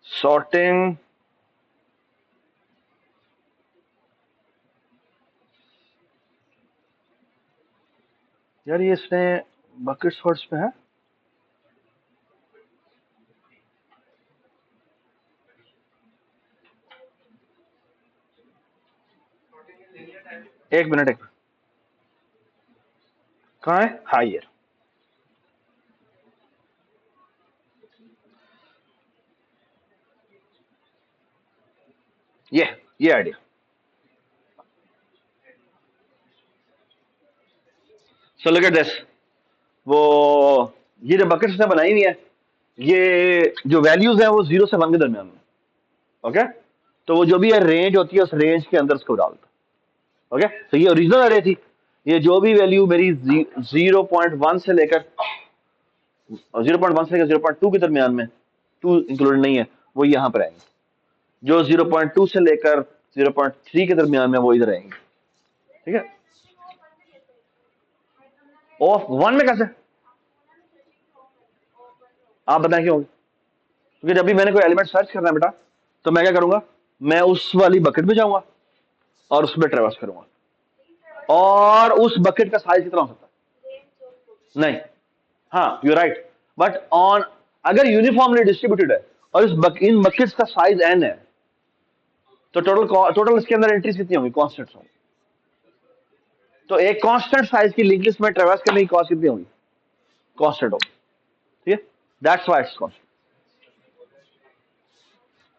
सॉर्टिंग, यार ये इसने बकेट सॉर्ट्स पे है, एक मिनट, एक कहाँ है, हाँ ये idea. So look at this, वो ये जो बकेट्स ने बनाई हुई है, ये जो वैल्यूज है वो 0 से 1 के दरमियान में, ओके, तो वो जो भी है रेंज होती है उस रेंज के अंदर उसको डालता, ओके। तो ये ओरिजिनल अरे थी, ये जो भी वैल्यू मेरी 0.1 से लेकर 0.2 के दरमियान में, 2 इंक्लूडेड नहीं है, वो यहाँ पर आएंगे। जो 0.2 से लेकर 0.3 के दरमियान में वो इधर आएंगे, ठीक है। ऑफ 1 में कैसे, आप बताएं क्यों? क्योंकि जब भी मैंने कोई एलिमेंट सर्च करना है बेटा, तो मैं क्या करूंगा, मैं उस वाली बकेट में जाऊंगा और उसमें ट्रेवर्स करूंगा, और उस बकेट का साइज कितना हो सकता है, नहीं, हाँ यू राइट, बट ऑन अगर यूनिफॉर्मली डिस्ट्रीब्यूटेड है और इन बकेट्स का साइज n है, तो टोटल इसके अंदर एंट्रीज कितनी होंगी? कांस्टेंट होंगी। तो एक कांस्टेंट साइज की लिंक लिस्ट में ट्रेवर्स करने की कॉस्ट कितनी होगी? कांस्टेंट होगी। ठीक है, दैट्स व्हाई इट्स कांस्टेंट।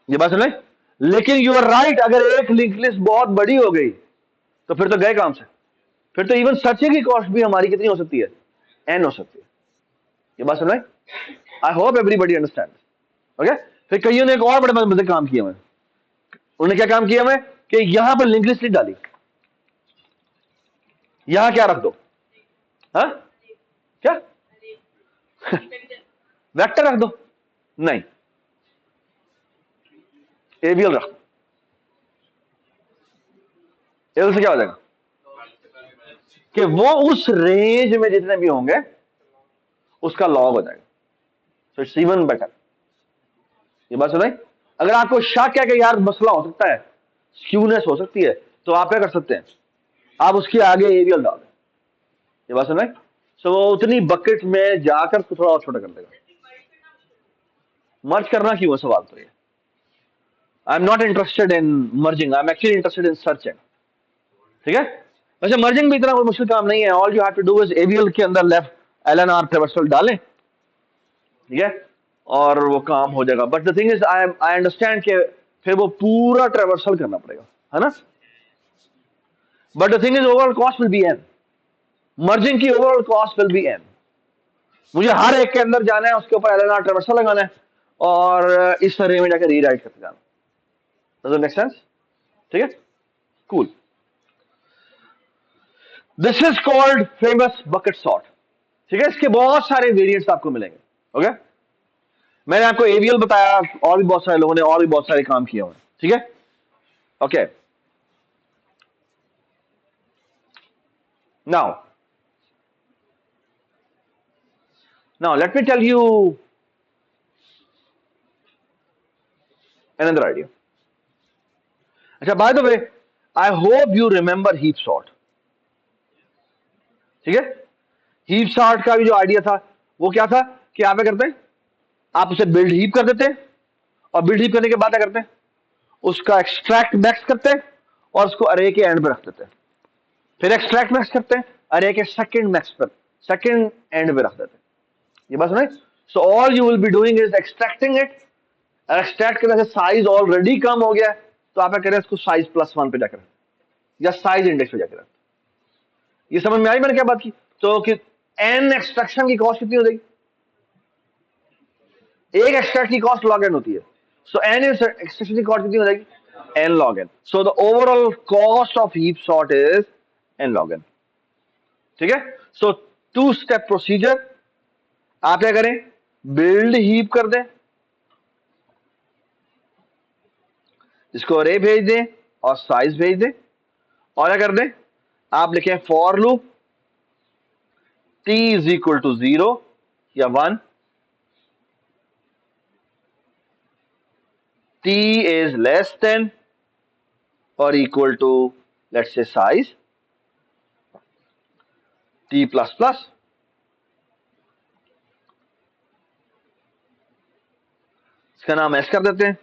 ये बात सुन ले। लेकिन यू आर राइट, अगर एक लिंक लिस्ट बहुत बड़ी हो गई तो फिर तो गए काम से। फिर तो इवन सर्चिंग की कॉस्ट भी हमारी कितनी हो सकती है? n हो सकती है। ये बात सुन ले। आई होप एवरीबडी अंडरस्टैंड। ओके, फिर कईयों ने एक और बड़े मजे काम किया मैं। उन्होंने क्या काम किया मैं कि यहां पर लिंक लिस्ट नहीं डाली, यहां क्या रख दो? हाँ क्या? वेक्टर रख दो? नहीं, एबीएल रख दो। एल से क्या हो जाएगा कि वो उस रेंज में जितने भी होंगे उसका लॉग हो जाएगा। So it's even better. ये बात सुनाई। अगर आपको शक है कि यार मसला हो सकता है, स्क्यूनेस हो सकती है, तो आप क्या कर सकते हैं? आप उसके आगे एरियल डाल दें। ये बात सुनाई। सो वो उतनी बकेट में जाकर तो थोड़ा और छोटा कर देगा। मर्ज करना क्यों है सवाल तो ये। I am not interested in merging, I am actually interested in searching. ठीक है, वैसे मर्जिंग भी इतना कोई मुश्किल काम नहीं है। All you have to do is AVL के अंदर लेफ्ट एलएनआर ट्रेवर्सल डालें, ठीक है, और वो काम हो जाएगा। But the thing is I understand कि फिर वो पूरा ट्रेवर्सल करना पड़ेगा, है ना। But the thing is overall cost will be n. Merging की overall cost will be n. मुझे हर एक के अंदर जाना है, उसके ऊपर एलएनआर ट्रेवर्सल लगाना है और इस तरह में जाकर रीराइट करते जाना। Does it make sense? ठीक है, cool. This is called famous bucket sort. ठीक है, इसके बहुत सारे वेरिएंट्स आपको मिलेंगे। ओके, मैंने आपको एवीएल बताया, और भी बहुत सारे लोगों ने और भी बहुत सारे काम किए हुए हैं। ठीक है, okay. Now let me tell you another idea. अच्छा, by the way, I hope you remember heap sort. ठीक है, हीप सॉर्ट का भी जो आइडिया था वो क्या था कि आप क्या करते हैं, आप उसे बिल्ड हीप कर देते हैं और बिल्ड हीप करने के बाद क्या करते हैं, उसका एक्सट्रैक्ट मैक्स करते हैं और उसको अरे के एंड पे रख देते हैं। फिर एक्सट्रैक्ट मैक्स करते हैं, अरे के सेकंड मैक्स पर, सेकंड एंड पे रख देते हैं। ये बात सुनाई। So all you will be doing is extracting it. Extract करने से साइज ऑलरेडी कम हो गया, तो आप क्या करें, इसको साइज +1 पे जाकर या साइज इंडेक्स पे जाकर। ये समझ में आई मैंने क्या बात की? तो कि एन एक्सट्रैक्शन की कॉस्ट कितनी हो जाएगी? एक एक्सट्रैक्ट की कॉस्ट लॉग एन होती है। सो एन एक्सट्रैक्शन की कॉस्ट कितनी हो जाएगी? N log N. So the overall cost of heap sort is N log N. ठीक है, सो 2 स्टेप प्रोसीजर। आप क्या करें, बिल्ड हीप कर दें, इसको अरे भेज दें और साइज भेज दें, और क्या कर दें, आप लिखें for loop t is equal to 0 या 1, t is less than or equal to, let's say, size t plus plus, इसका नाम s कर देते हैं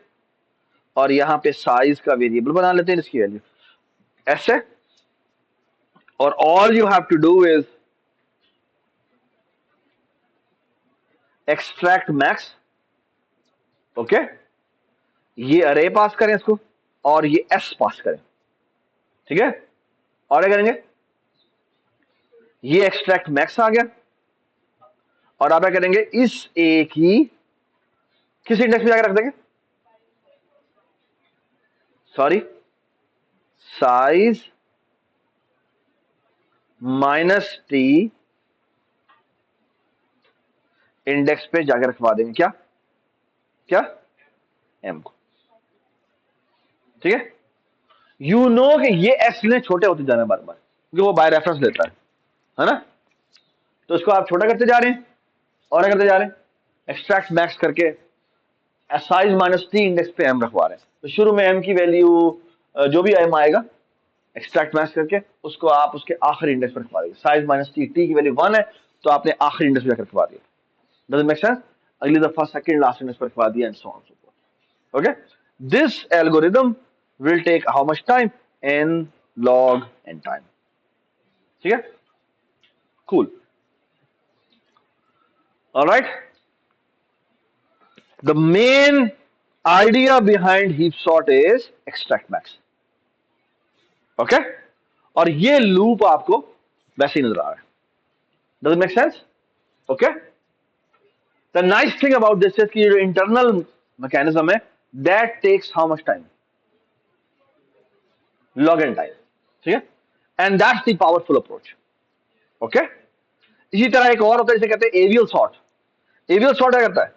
और यहां पे साइज का वेरिएबल बना लेते हैं, इसकी वैल्यू s है। और all you have to do is extract max. Okay, ये अरे पास करें इसको और ये s पास करें। ठीक है, और क्या करेंगे, ये एक्सट्रैक्ट मैक्स आ गया और आप क्या करेंगे, इस a की किस इंडेक्स पे जाकर रख देंगे, सॉरी, साइज -t इंडेक्स पे जाकर रखवा देंगे। क्या क्या m को। ठीक है, यू नो कि ये एस ने छोटे होते जाना बार बार, क्योंकि वो बाय रेफरेंस लेता है ना। तो इसको आप छोटा करते जा रहे हैं और क्या करते जा रहे हैं, एक्सट्रैक्ट मैक्स करके साइज -t इंडेक्स पे m रखवा रहे हैं। तो शुरू में m की वैल्यू जो भी m आएगा एक्सट्रैक्ट मैक्स करके उसको आप उसके आखिरी इंडेक्स पर रखवा देंगे। साइज -t, t की वैल्यू 1 है तो आपने आखिरी इंडेक्स पे जाकर रखवा दिया, डजंट मेक सेंस, अगली दफा सेकंड लास्ट इंडेक्स पर रखवा दिया, and so on so forth. Okay, this algorithm will take how much time, n log n time. ठीक है, cool, alright. The main idea behind heap sort is extract max. Okay, और ये loop आपको वैसे ही नजर आ रहा है, doesn't make sense. Okay, the nice thing about this is कि जो इंटरनल मैकेनिज्म है, that takes how much time, log n time. ठीक है, and that's the powerful approach. Okay, इसी तरह एक और होता है जिसे कहते हैं एवियल सॉर्ट। एवियल सॉर्ट क्या करता है,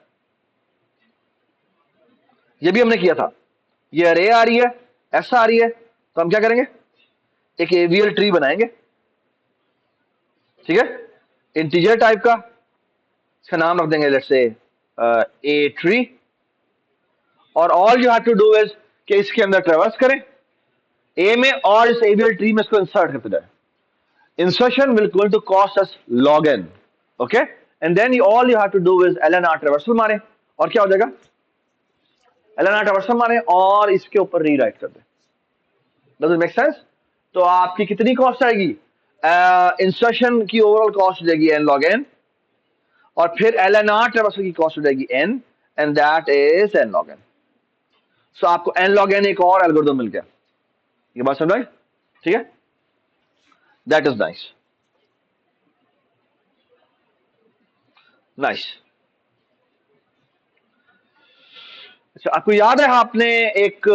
ये भी हमने किया था, ये अरे आ रही है, ऐसा आ रही है, तो हम क्या करेंगे, एक एवियल ट्री बनाएंगे। ठीक है, इंटीजर टाइप का, इसका नाम रख देंगे लेट्स से ए ट्री, और all you have to do is कि इसके अंदर ट्रेवर्स करें ए में, और इस एवियल ट्री में इसको इंसर्ट करते जाए। Insertion will going to cost us log n। Okay, and then all you have to do is lnr traversal मारे, और क्या हो जाएगा, lnr ट्रेवर्सल मारे और इसके ऊपर रीराइट कर दे। Does it make sense. तो आपकी कितनी कॉस्ट आएगी, इंसर्शन की ओवरऑल कॉस्ट हो जाएगी n log n, और फिर lnr ट्रेवर्सल की कॉस्ट हो जाएगी n, and that is n log n। सो आपको n log n एक और एल्गोरिथम मिल गया, ये बात समझ आई। ठीक है, दैट इज नाइस, नाइस। अच्छा, आपको याद है आपने एक,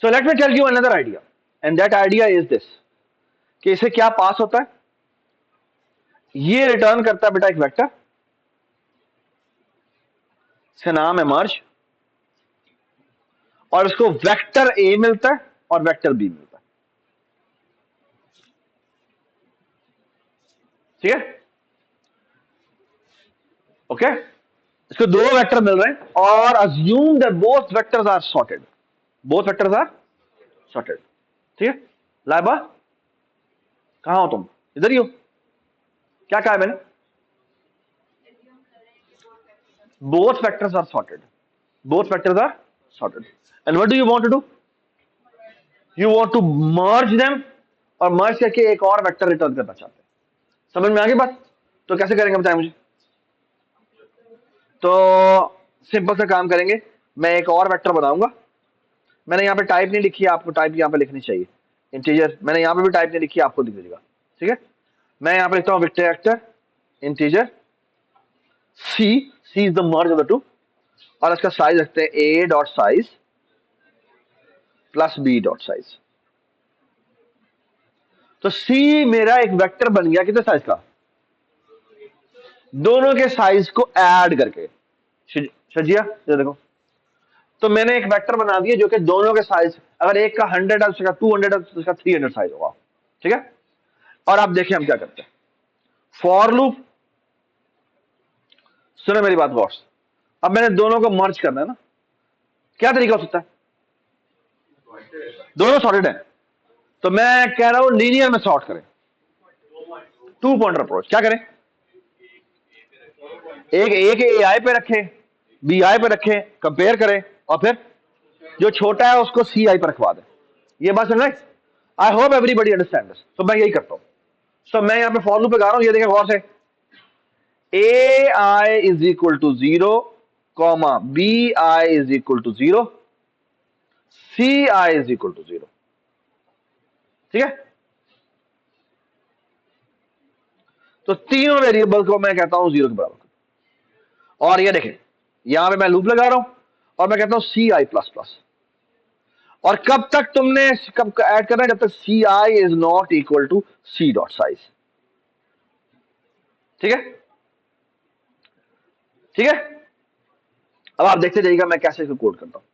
so let me tell you another idea, and that idea is this, कि इसे क्या पास होता है, ये रिटर्न करता है बेटा एक वेक्टर, इसका नाम है मर्ज, और इसको वेक्टर ए मिलता है और वेक्टर बी मिलता है। ठीक है, ओके, इसको दो वेक्टर मिल रहे हैं, और assume that both vectors are sorted, both vectors are sorted. ठीक है, लाइबा कहां हो तुम, इधर ही हो, क्या कहा है मैंने, both vectors are sorted, both vectors are sorted, and what do you want to do, you want to merge them, और merge करके एक और वेक्टर रिटर्न करना चाहते हैं। समझ में आ गई बात, तो कैसे करेंगे बताएं मुझे। तो सिंपल सा काम करेंगे, मैं एक और वेक्टर बनाऊंगा, मैंने यहाँ पे टाइप नहीं लिखी है, आपको टाइप यहाँ पे लिखनी चाहिए, इंटीजर, मैंने यहाँ पे भी टाइप नहीं लिखी है, आपको लिख दीजिएगा। ठीक है, मैं यहाँ पे लिखता हूँ vector integer c, c is the merge of the two, और इसका साइज रखते हैं a dot size plus b dot size. तो सी मेरा एक वेक्टर बन गया कितने साइज का, दोनों के साइज को ऐड करके। शजिया ये देखो, तो मैंने एक वेक्टर बना दिया जो कि दोनों के साइज, अगर एक का 100 है, उसका 200 है, तो उसका 300 साइज होगा। ठीक है, और आप देखिए हम क्या करते हैं, फॉर लूप, सुनो मेरी बात बॉस, अब मैंने दोनों को मर्ज करना है ना, क्या तरीका हो सकता है, दोनों सॉर्टेड है, तो मैं कह रहा हूं लीनियर में सॉर्ट करें, 2 पॉइंटर अप्रोच। क्या करें, एक ए आई पे रखें, बी आई पे रखें, कंपेयर करें, और फिर जो छोटा है उसको सी आई पर रखवा दें। ये बात समझ, आई होप एवरीबडी अंडरस्टैंड दिस। तो मैं यही करता हूं, सो मैं यहां पे फॉर लूप पे गा रहा हूं, ये देखें गौर से, a i is equal to 0, comma b i is equal to 0, c i is equal to 0। ठीक है, तो तीनों वेरिएबल को मैं कहता हूं 0 के बराबर। और ये देखें, यहां पे मैं लूप लगा रहा हूं, और मैं कहता हूं सी आई प्लस प्लस, और कब तक तुमने कब ऐड करना है, जब तक c i is not equal to c dot size. ठीक है, ठीक है, अब आप देखते जाइएगा मैं कैसे इसको कोड करता हूं।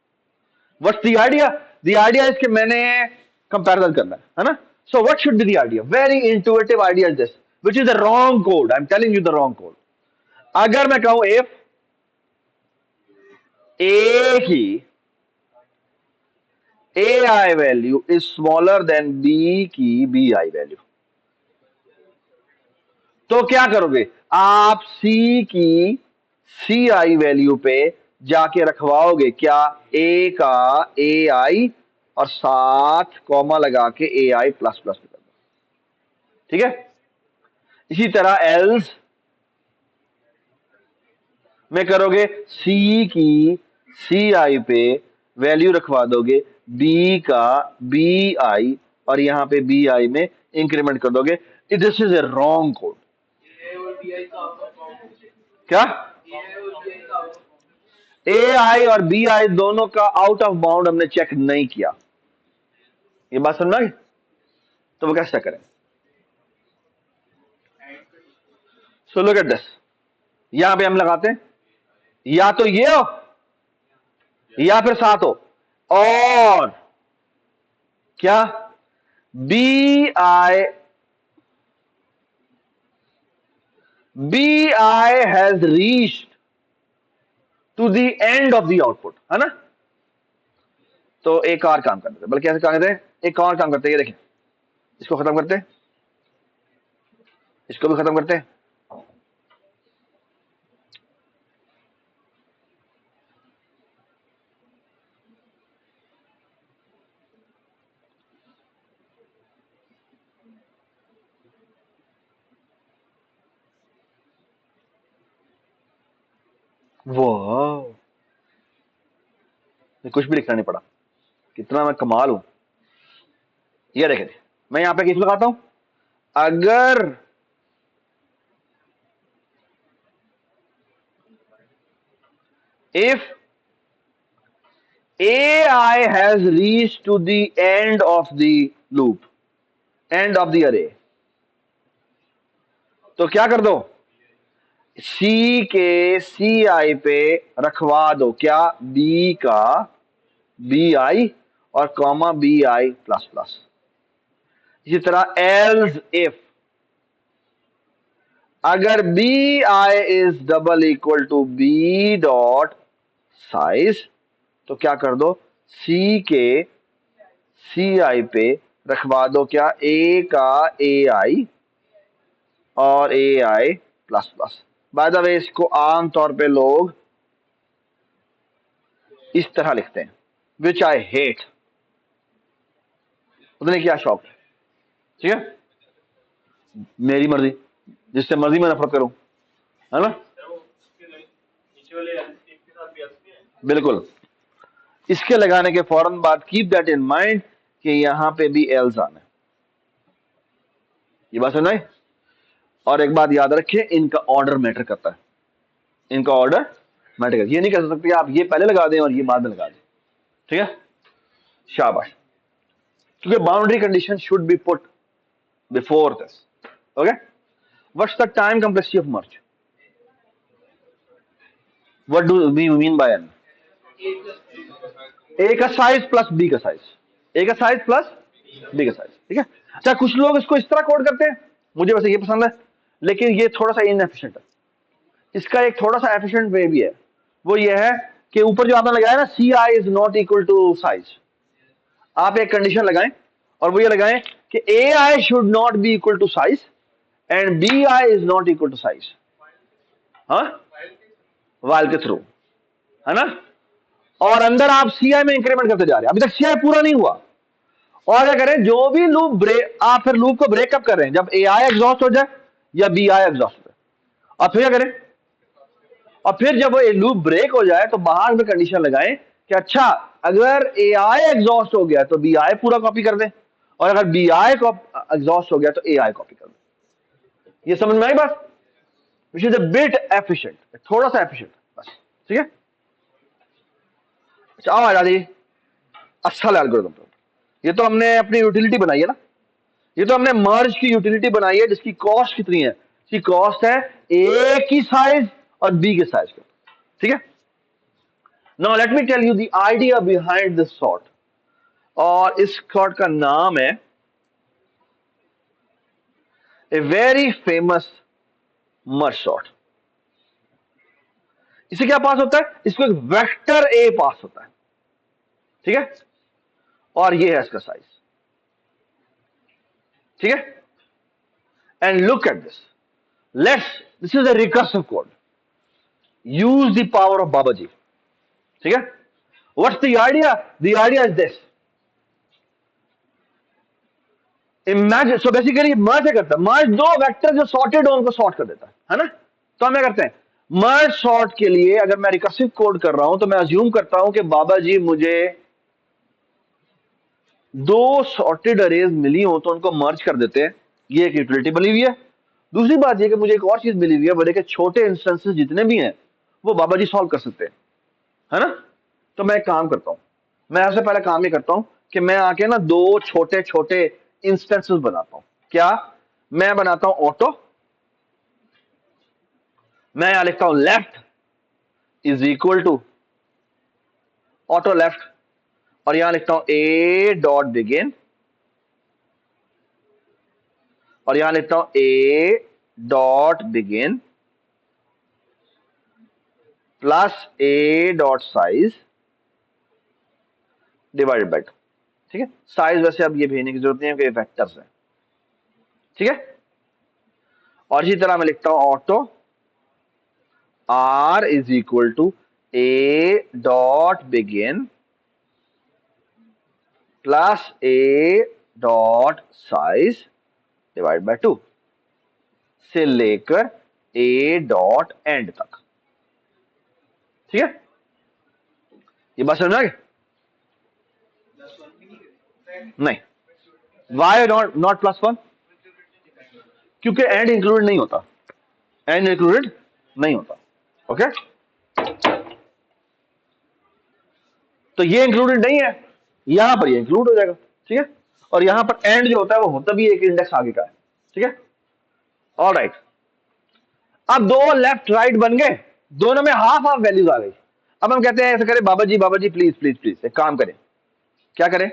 What's the idea, the idea is कि मैंने कंपैरिजन करना है ना। So what should be the idea, very intuitive idea is this, which is the wrong code, I am telling you the wrong code. अगर मैं कहूं इफ ए की a i value is smaller than b की b i value, तो क्या करोगे आप सी की सी आई वैल्यू पे जाके रखवाओगे क्या ए का ए आई और साथ कॉमा लगा के ए आई प्लस प्लस कर दो, ठीक है। इसी तरह एल्स में करोगे सी की सी आई पे वैल्यू रखवा दोगे बी का बी आई और यहां पे बी आई में इंक्रीमेंट कर दोगे। This is A wrong code. क्या ए आई और बी आई दोनों का आउट ऑफ बाउंड हमने चेक नहीं किया, ये बात समझ में आई? तो वो कैसे करें? सो लुक एट दिस, यहां पे हम लगाते हैं या तो ये हो या फिर सात हो और क्या b i has reached to the end of the output, है ना। तो एक और काम करते हैं, बल्कि ऐसे काम करते हैं, एक और काम करते हैं, ये देखें, इसको खत्म करते हैं, इसको भी खत्म करते हैं। वाह, कुछ भी लिखना नहीं पड़ा, कितना मैं कमाल हूं। ये देखें, मैं यहां पे किस लगाता हूं, अगर if ai has reached to the end of the loop, end of the array, तो क्या कर दो सी के सी आई पे रखवा दो क्या बी का बी आई और comma b i plus plus. इसी तरह एल्स इफ अगर b i is double equal to b dot size, तो क्या कर दो सी के सी आई पे रखवा दो क्या ए का ए आई और a i plus plus. By the way इसको आमतौर पे लोग इस तरह लिखते हैं, विच आई हेट, पता क्या शौक है, ठीक है, मेरी मर्जी, जिससे मर्जी मैं नफरत करूं, है ना। बिल्कुल, इसके लगाने के फौरन बाद कीप दैट इन माइंड कि यहां पे भी एल्स आना है, ये बात सुनाई। और एक बात याद रखिए, इनका ऑर्डर मैटर करता है, इनका ऑर्डर मैटर करता है, ये नहीं कर सकते आप ये पहले लगा दें और ये बाद में लगा दें, ठीक है। शाबाश, क्योंकि boundary condition should be put before this, okay. What's the time complexity of merge? What do we mean by n? ए का साइज प्लस बी का साइज, ए का साइज प्लस बी का साइज, ठीक है। अच्छा, कुछ लोग इसको इस तरह कोड करते हैं, मुझे वैसे ये पसंद है, लेकिन ये थोड़ा सा इनएफिशिएंट है। इसका एक थोड़ा सा एफिशिएंट वे भी है, वो ये है कि ऊपर जो आपने लगाया ना c i is not equal to size, आप एक कंडीशन लगाएं और वो ये लगाएं कि a i should not be equal to size and b i is not equal to size, हाँ, वाइल के थ्रू, है ना। और अंदर आप सी आई में इंक्रीमेंट करते जा रहे हैं, अभी तक सी आई पूरा नहीं हुआ। और क्या करें, जो भी लूप ब्रेक, आप फिर लूप को ब्रेक कब कर रहे हैं, जब ए आई एग्जॉस्ट हो जाए या बी आई एग्जॉस्ट हो जाए, और फिर क्या करें, और फिर जब वो लूप ब्रेक हो जाए तो बाहर में कंडीशन लगाएं कि अच्छा अगर ए आई एग्जॉस्ट हो गया तो बी आई पूरा कॉपी कर दें, और अगर बी आई एग्जॉस्ट हो गया तो ए आई कॉपी कर दें। ये समझ में आई बात, which is a bit efficient, थोड़ा सा एफिशिएंट बस, ठीक है। अच्छा आओ आजादी, अच्छा एल्गोरिथम, ये तो हमने अपनी यूटिलिटी बनाई है ना, ये तो हमने मर्ज की यूटिलिटी बनाई है जिसकी कॉस्ट कितनी है, इसकी कॉस्ट है ए की साइज और बी के साइज का, ठीक है। Now let me tell you the idea behind this sort, और इस सॉर्ट का नाम है a very famous merge sort. इसे क्या पास होता है, इसको एक वेक्टर ए पास होता है, ठीक है। और ये है इसका साइज, ठीक है। And look at this, this is a recursive code, use the power of बाबा जी, ठीक है। What's the idea? The idea is this, imagine, so basically merge क्या करता है, मर्ज दो वेक्टर जो सॉर्टेड हो उनको सॉर्ट कर देता है ना। तो हम क्या करते हैं, मर्ज सॉर्ट के लिए अगर मैं रिकर्सिव कोड कर रहा हूं तो मैं अज्यूम करता हूं कि बाबा जी मुझे दो सॉर्टेड अरेज मिली हो तो उनको मर्ज कर देते हैं, ये एक यूटिलिटी बनी हुई है। दूसरी बात ये कि मुझे एक और चीज मिली हुई है, बड़े के छोटे इंस्टेंसेस जितने भी हैं वो बाबा जी सॉल्व कर सकते हैं, है ना। तो मैं एक काम करता हूं, मैं सबसे पहले काम ये करता हूं कि मैं आके ना दो छोटे छोटे इंस्टेंसेस बनाता हूं। क्या? मैं बनाता हूं ऑटो, मैं यहां लिखता हूं left is equal to auto left, और यहां लिखता हूं ए डॉट बिगिन, और यहां लिखता हूं ए dot begin plus a dot size divided by 2, ठीक है। साइज वैसे अब ये भेजने की जरूरत नहीं है क्योंकि वेक्टर्स है, ठीक है। और इसी तरह मैं लिखता हूं auto r is equal to a dot begin plus a dot size divide by 2 से लेकर ए डॉट एंड तक, ठीक है। ये बात समझ में आ गई? नहीं, वाई नॉट प्लस वन? क्योंकि एंड इंक्लूडेड नहीं होता, एंड इंक्लूडेड नहीं होता, ओके। तो ये इंक्लूडेड नहीं है, यहां पर ये इंक्लूड हो जाएगा, ठीक है। और यहां पर एंड जो होता है वो होता भी एक इंडेक्स आगे का है, ठीक है। ऑल राइट, अब दो लेफ्ट राइट बन गए, दोनों में हाफ हाफ वैल्यूज आ गई। अब हम कहते हैं ऐसे करें, बाबा जी प्लीज प्लीज प्लीज एक काम करें, क्या करें,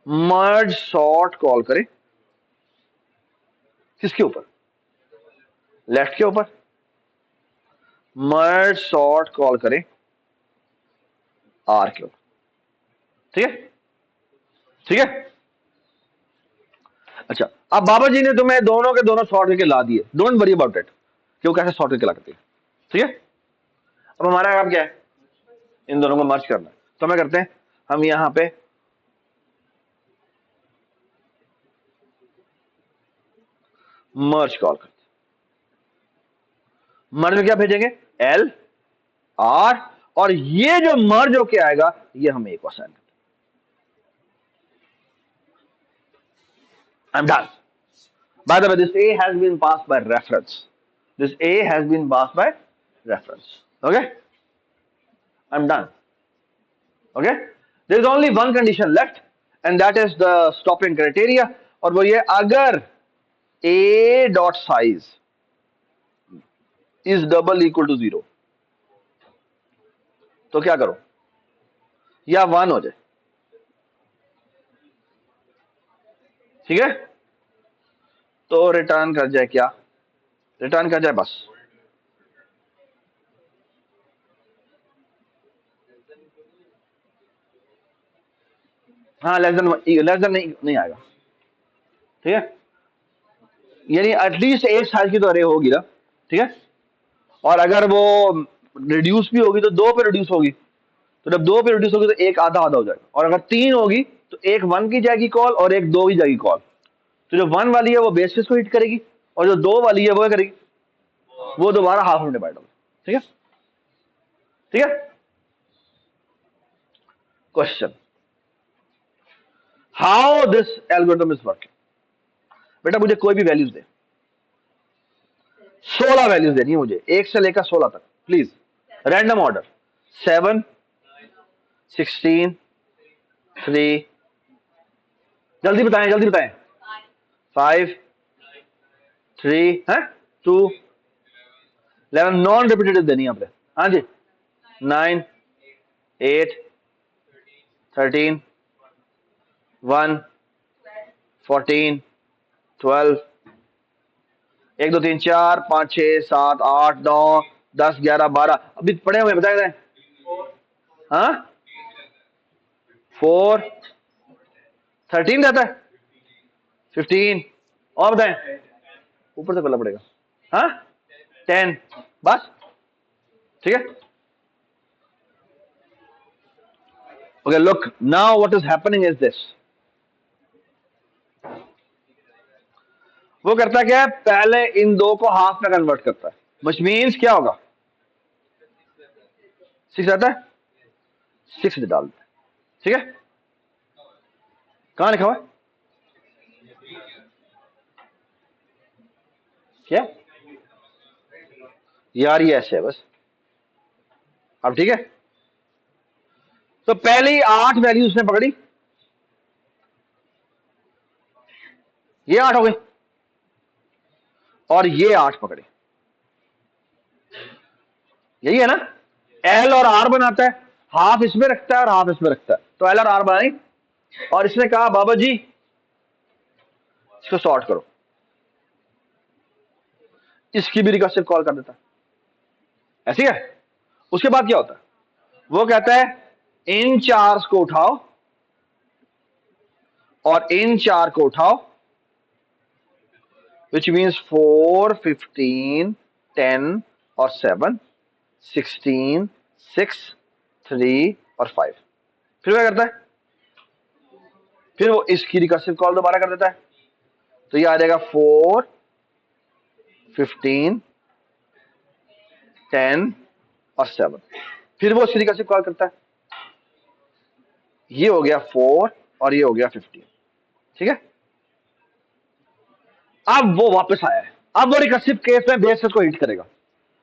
मर्ज सॉर्ट कॉल करें, किसके ऊपर? लेफ्ट के ऊपर। मर्ज सॉर्ट कॉल करें आर के ऊपर, ठीक है, ठीक है। अच्छा, अब बाबा जी ने तुम्हें दोनों के दोनों सॉर्ट करके ला दिए, डोंट वरी अबाउट इट कि वो कैसे सॉर्ट करके ला करते हैं, ठीक है। अब हमारा काम क्या है, इन दोनों को मर्ज करना है। तो हमें करते हैं, हम यहां पे मर्ज कॉल करते हैं, मर्ज में क्या भेजेंगे, एल आर, और ये जो मर्ज होके आएगा ये हम एक असाइन करते हैं। I'm done. By the way, this A has been passed by reference. This A has been passed by reference. Okay? I'm done. Okay? There is only one condition left, and that is the stopping criteria. और वो ये, अगर A dot size is double equal to 0, तो क्या करो, या 1 हो जाए, ठीक है। तो रिटर्न कर जाए, क्या रिटर्न कर जाए, बस। हाँ, लेस देन नहीं आएगा, ठीक है। यानी एटलीस्ट एक साइज की तो अरे होगी ना, ठीक है। और अगर वो रिड्यूस भी होगी तो दो पे रिड्यूस होगी, तो जब दो पे रिड्यूस होगी तो एक आधा आधा हो जाएगा। और अगर तीन होगी तो एक 1 की जाएगी कॉल और एक 2 की जाएगी कॉल। तो जो 1 वाली है वो बेस केस को हिट करेगी, और जो 2 वाली है वो क्या करेगी, वो दोबारा हाफ में डिवाइड होगी, ठीक है, ठीक है। Question, how this algorithm is working. बेटा मुझे कोई भी वैल्यूज दे, 16 वैल्यूज देनी है मुझे, 1 से लेकर 16 तक, प्लीज, रैंडम ऑर्डर, 7, 16, 3, जल्दी बताएं जल्दी बताएं, 5, 3 है, 2, 11, नॉन रिपीटेटिव देनी है आपने, हाँ जी, 9, 8, 13, 1, 14, 12, 1 2 3 4 5 6 7 8 9 10 11 12, अभी पढ़े हुए बताए थे, हाँ 4 13 रहता है, 15 और बताएं, ऊपर से करना पड़ेगा, हाँ 10, बस ठीक है। Okay look now what is happening is this, वो करता क्या है, पहले इन दो को हाफ में कन्वर्ट करता है, विच मीन्स क्या होगा, 6 रहता है, 6 डाल देता है, ठीक है। कहां लिखा हुआ है, क्या यार, ये ऐसे है बस, अब ठीक है। तो पहली 8 वैल्यू उसने पकड़ी, ये 8 हो गई, और ये 8 पकड़ी, यही है ना, एल और आर बनाता है, हाफ इसमें रखता है और हाफ इसमें रखता है, तो एल और आर बनाई, और इसने कहा बाबा जी इसको सॉर्ट करो, इसकी भी रिकर्सिव कॉल कर देता है, ऐसी है। उसके बाद क्या होता है, वो कहता है इन 4 को उठाओ और इन 4 को उठाओ, विच मीन्स 4 15 10 और 7 16 6 3 और 5, फिर क्या करता है, फिर वो इसकी रिकर्सिव कॉल दोबारा कर देता है, तो ये आ जाएगा 4 15 10 और 7, फिर वो इसकी रिकर्सिव कॉल करता है, ये हो गया 4 और ये हो गया 15, ठीक है। अब वो वापस आया है, अब वो रिकर्सिव केस में बेस को हिट करेगा,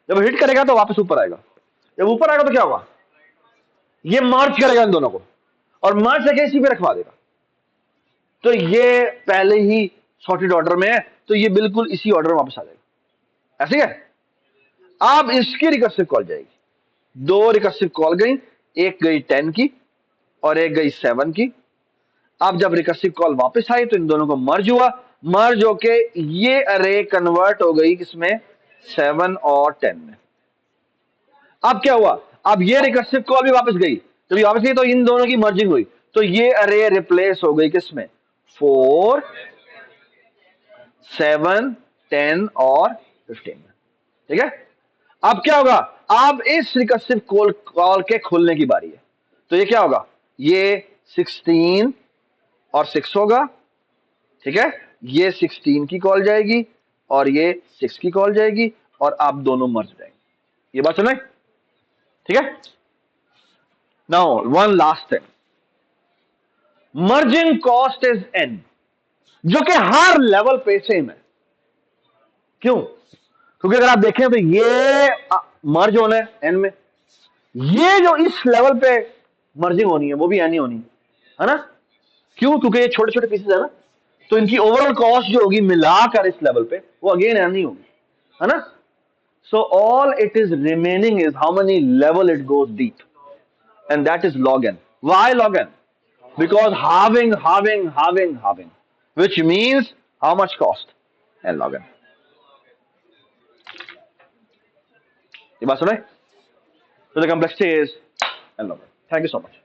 जब हिट करेगा तो वापस ऊपर आएगा, जब ऊपर आएगा तो क्या होगा, ये मर्ज करेगा इन दोनों को और मर्ज करके इसी पे रखवा देगा, तो ये पहले ही सॉर्टेड ऑर्डर में है, तो ये बिल्कुल इसी ऑर्डर में वापस आ जाएगा, ऐसे है। अब इसकी रिकर्सिव कॉल जाएगी, 2 रिकर्सिव कॉल गई, एक गई 10 की और एक गई 7 की। अब जब रिकर्सिव कॉल वापस आई तो इन दोनों को मर्ज हुआ, मर्ज होके ये अरे कन्वर्ट हो गई किसमें, 7 और 10 में। अब क्या हुआ, अब ये रिकर्सिव कॉल भी वापस गई, जब ये वापस गई तो इन दोनों की मर्जिंग हुई, तो ये अरे रिप्लेस हो गई किसमें, 4 7 10 और 15 में, ठीक है। अब क्या होगा, अब इस रिकर्सिव कॉल के खुलने की बारी है, तो ये क्या होगा, ये 16 और 6 होगा, ठीक है, ये 16 की कॉल जाएगी और ये 6 की कॉल जाएगी, और आप दोनों मर्ज जाएंगे, ये बात सुन, ठीक है। Now one last thing, merging cost is an, जो कि हर लेवल पे सेम है, क्यों, क्योंकि अगर आप देखें तो ये मर्ज होना है एन में, ये जो इस लेवल पे मर्जिंग होनी है वो भी एन ही होनी है ना, क्यों, क्योंकि ये छोटे छोटे पीसेस है ना, तो इनकी ओवरऑल कॉस्ट जो होगी मिलाकर इस लेवल पे वो अगेन एन ही होगी, है ना। So all it is remaining is how many level it goes deep, and that is log n. Why log n? Because halving, which means how much cost? And log n. ये बात सुने? So the complexity is n log n. Thank you so much.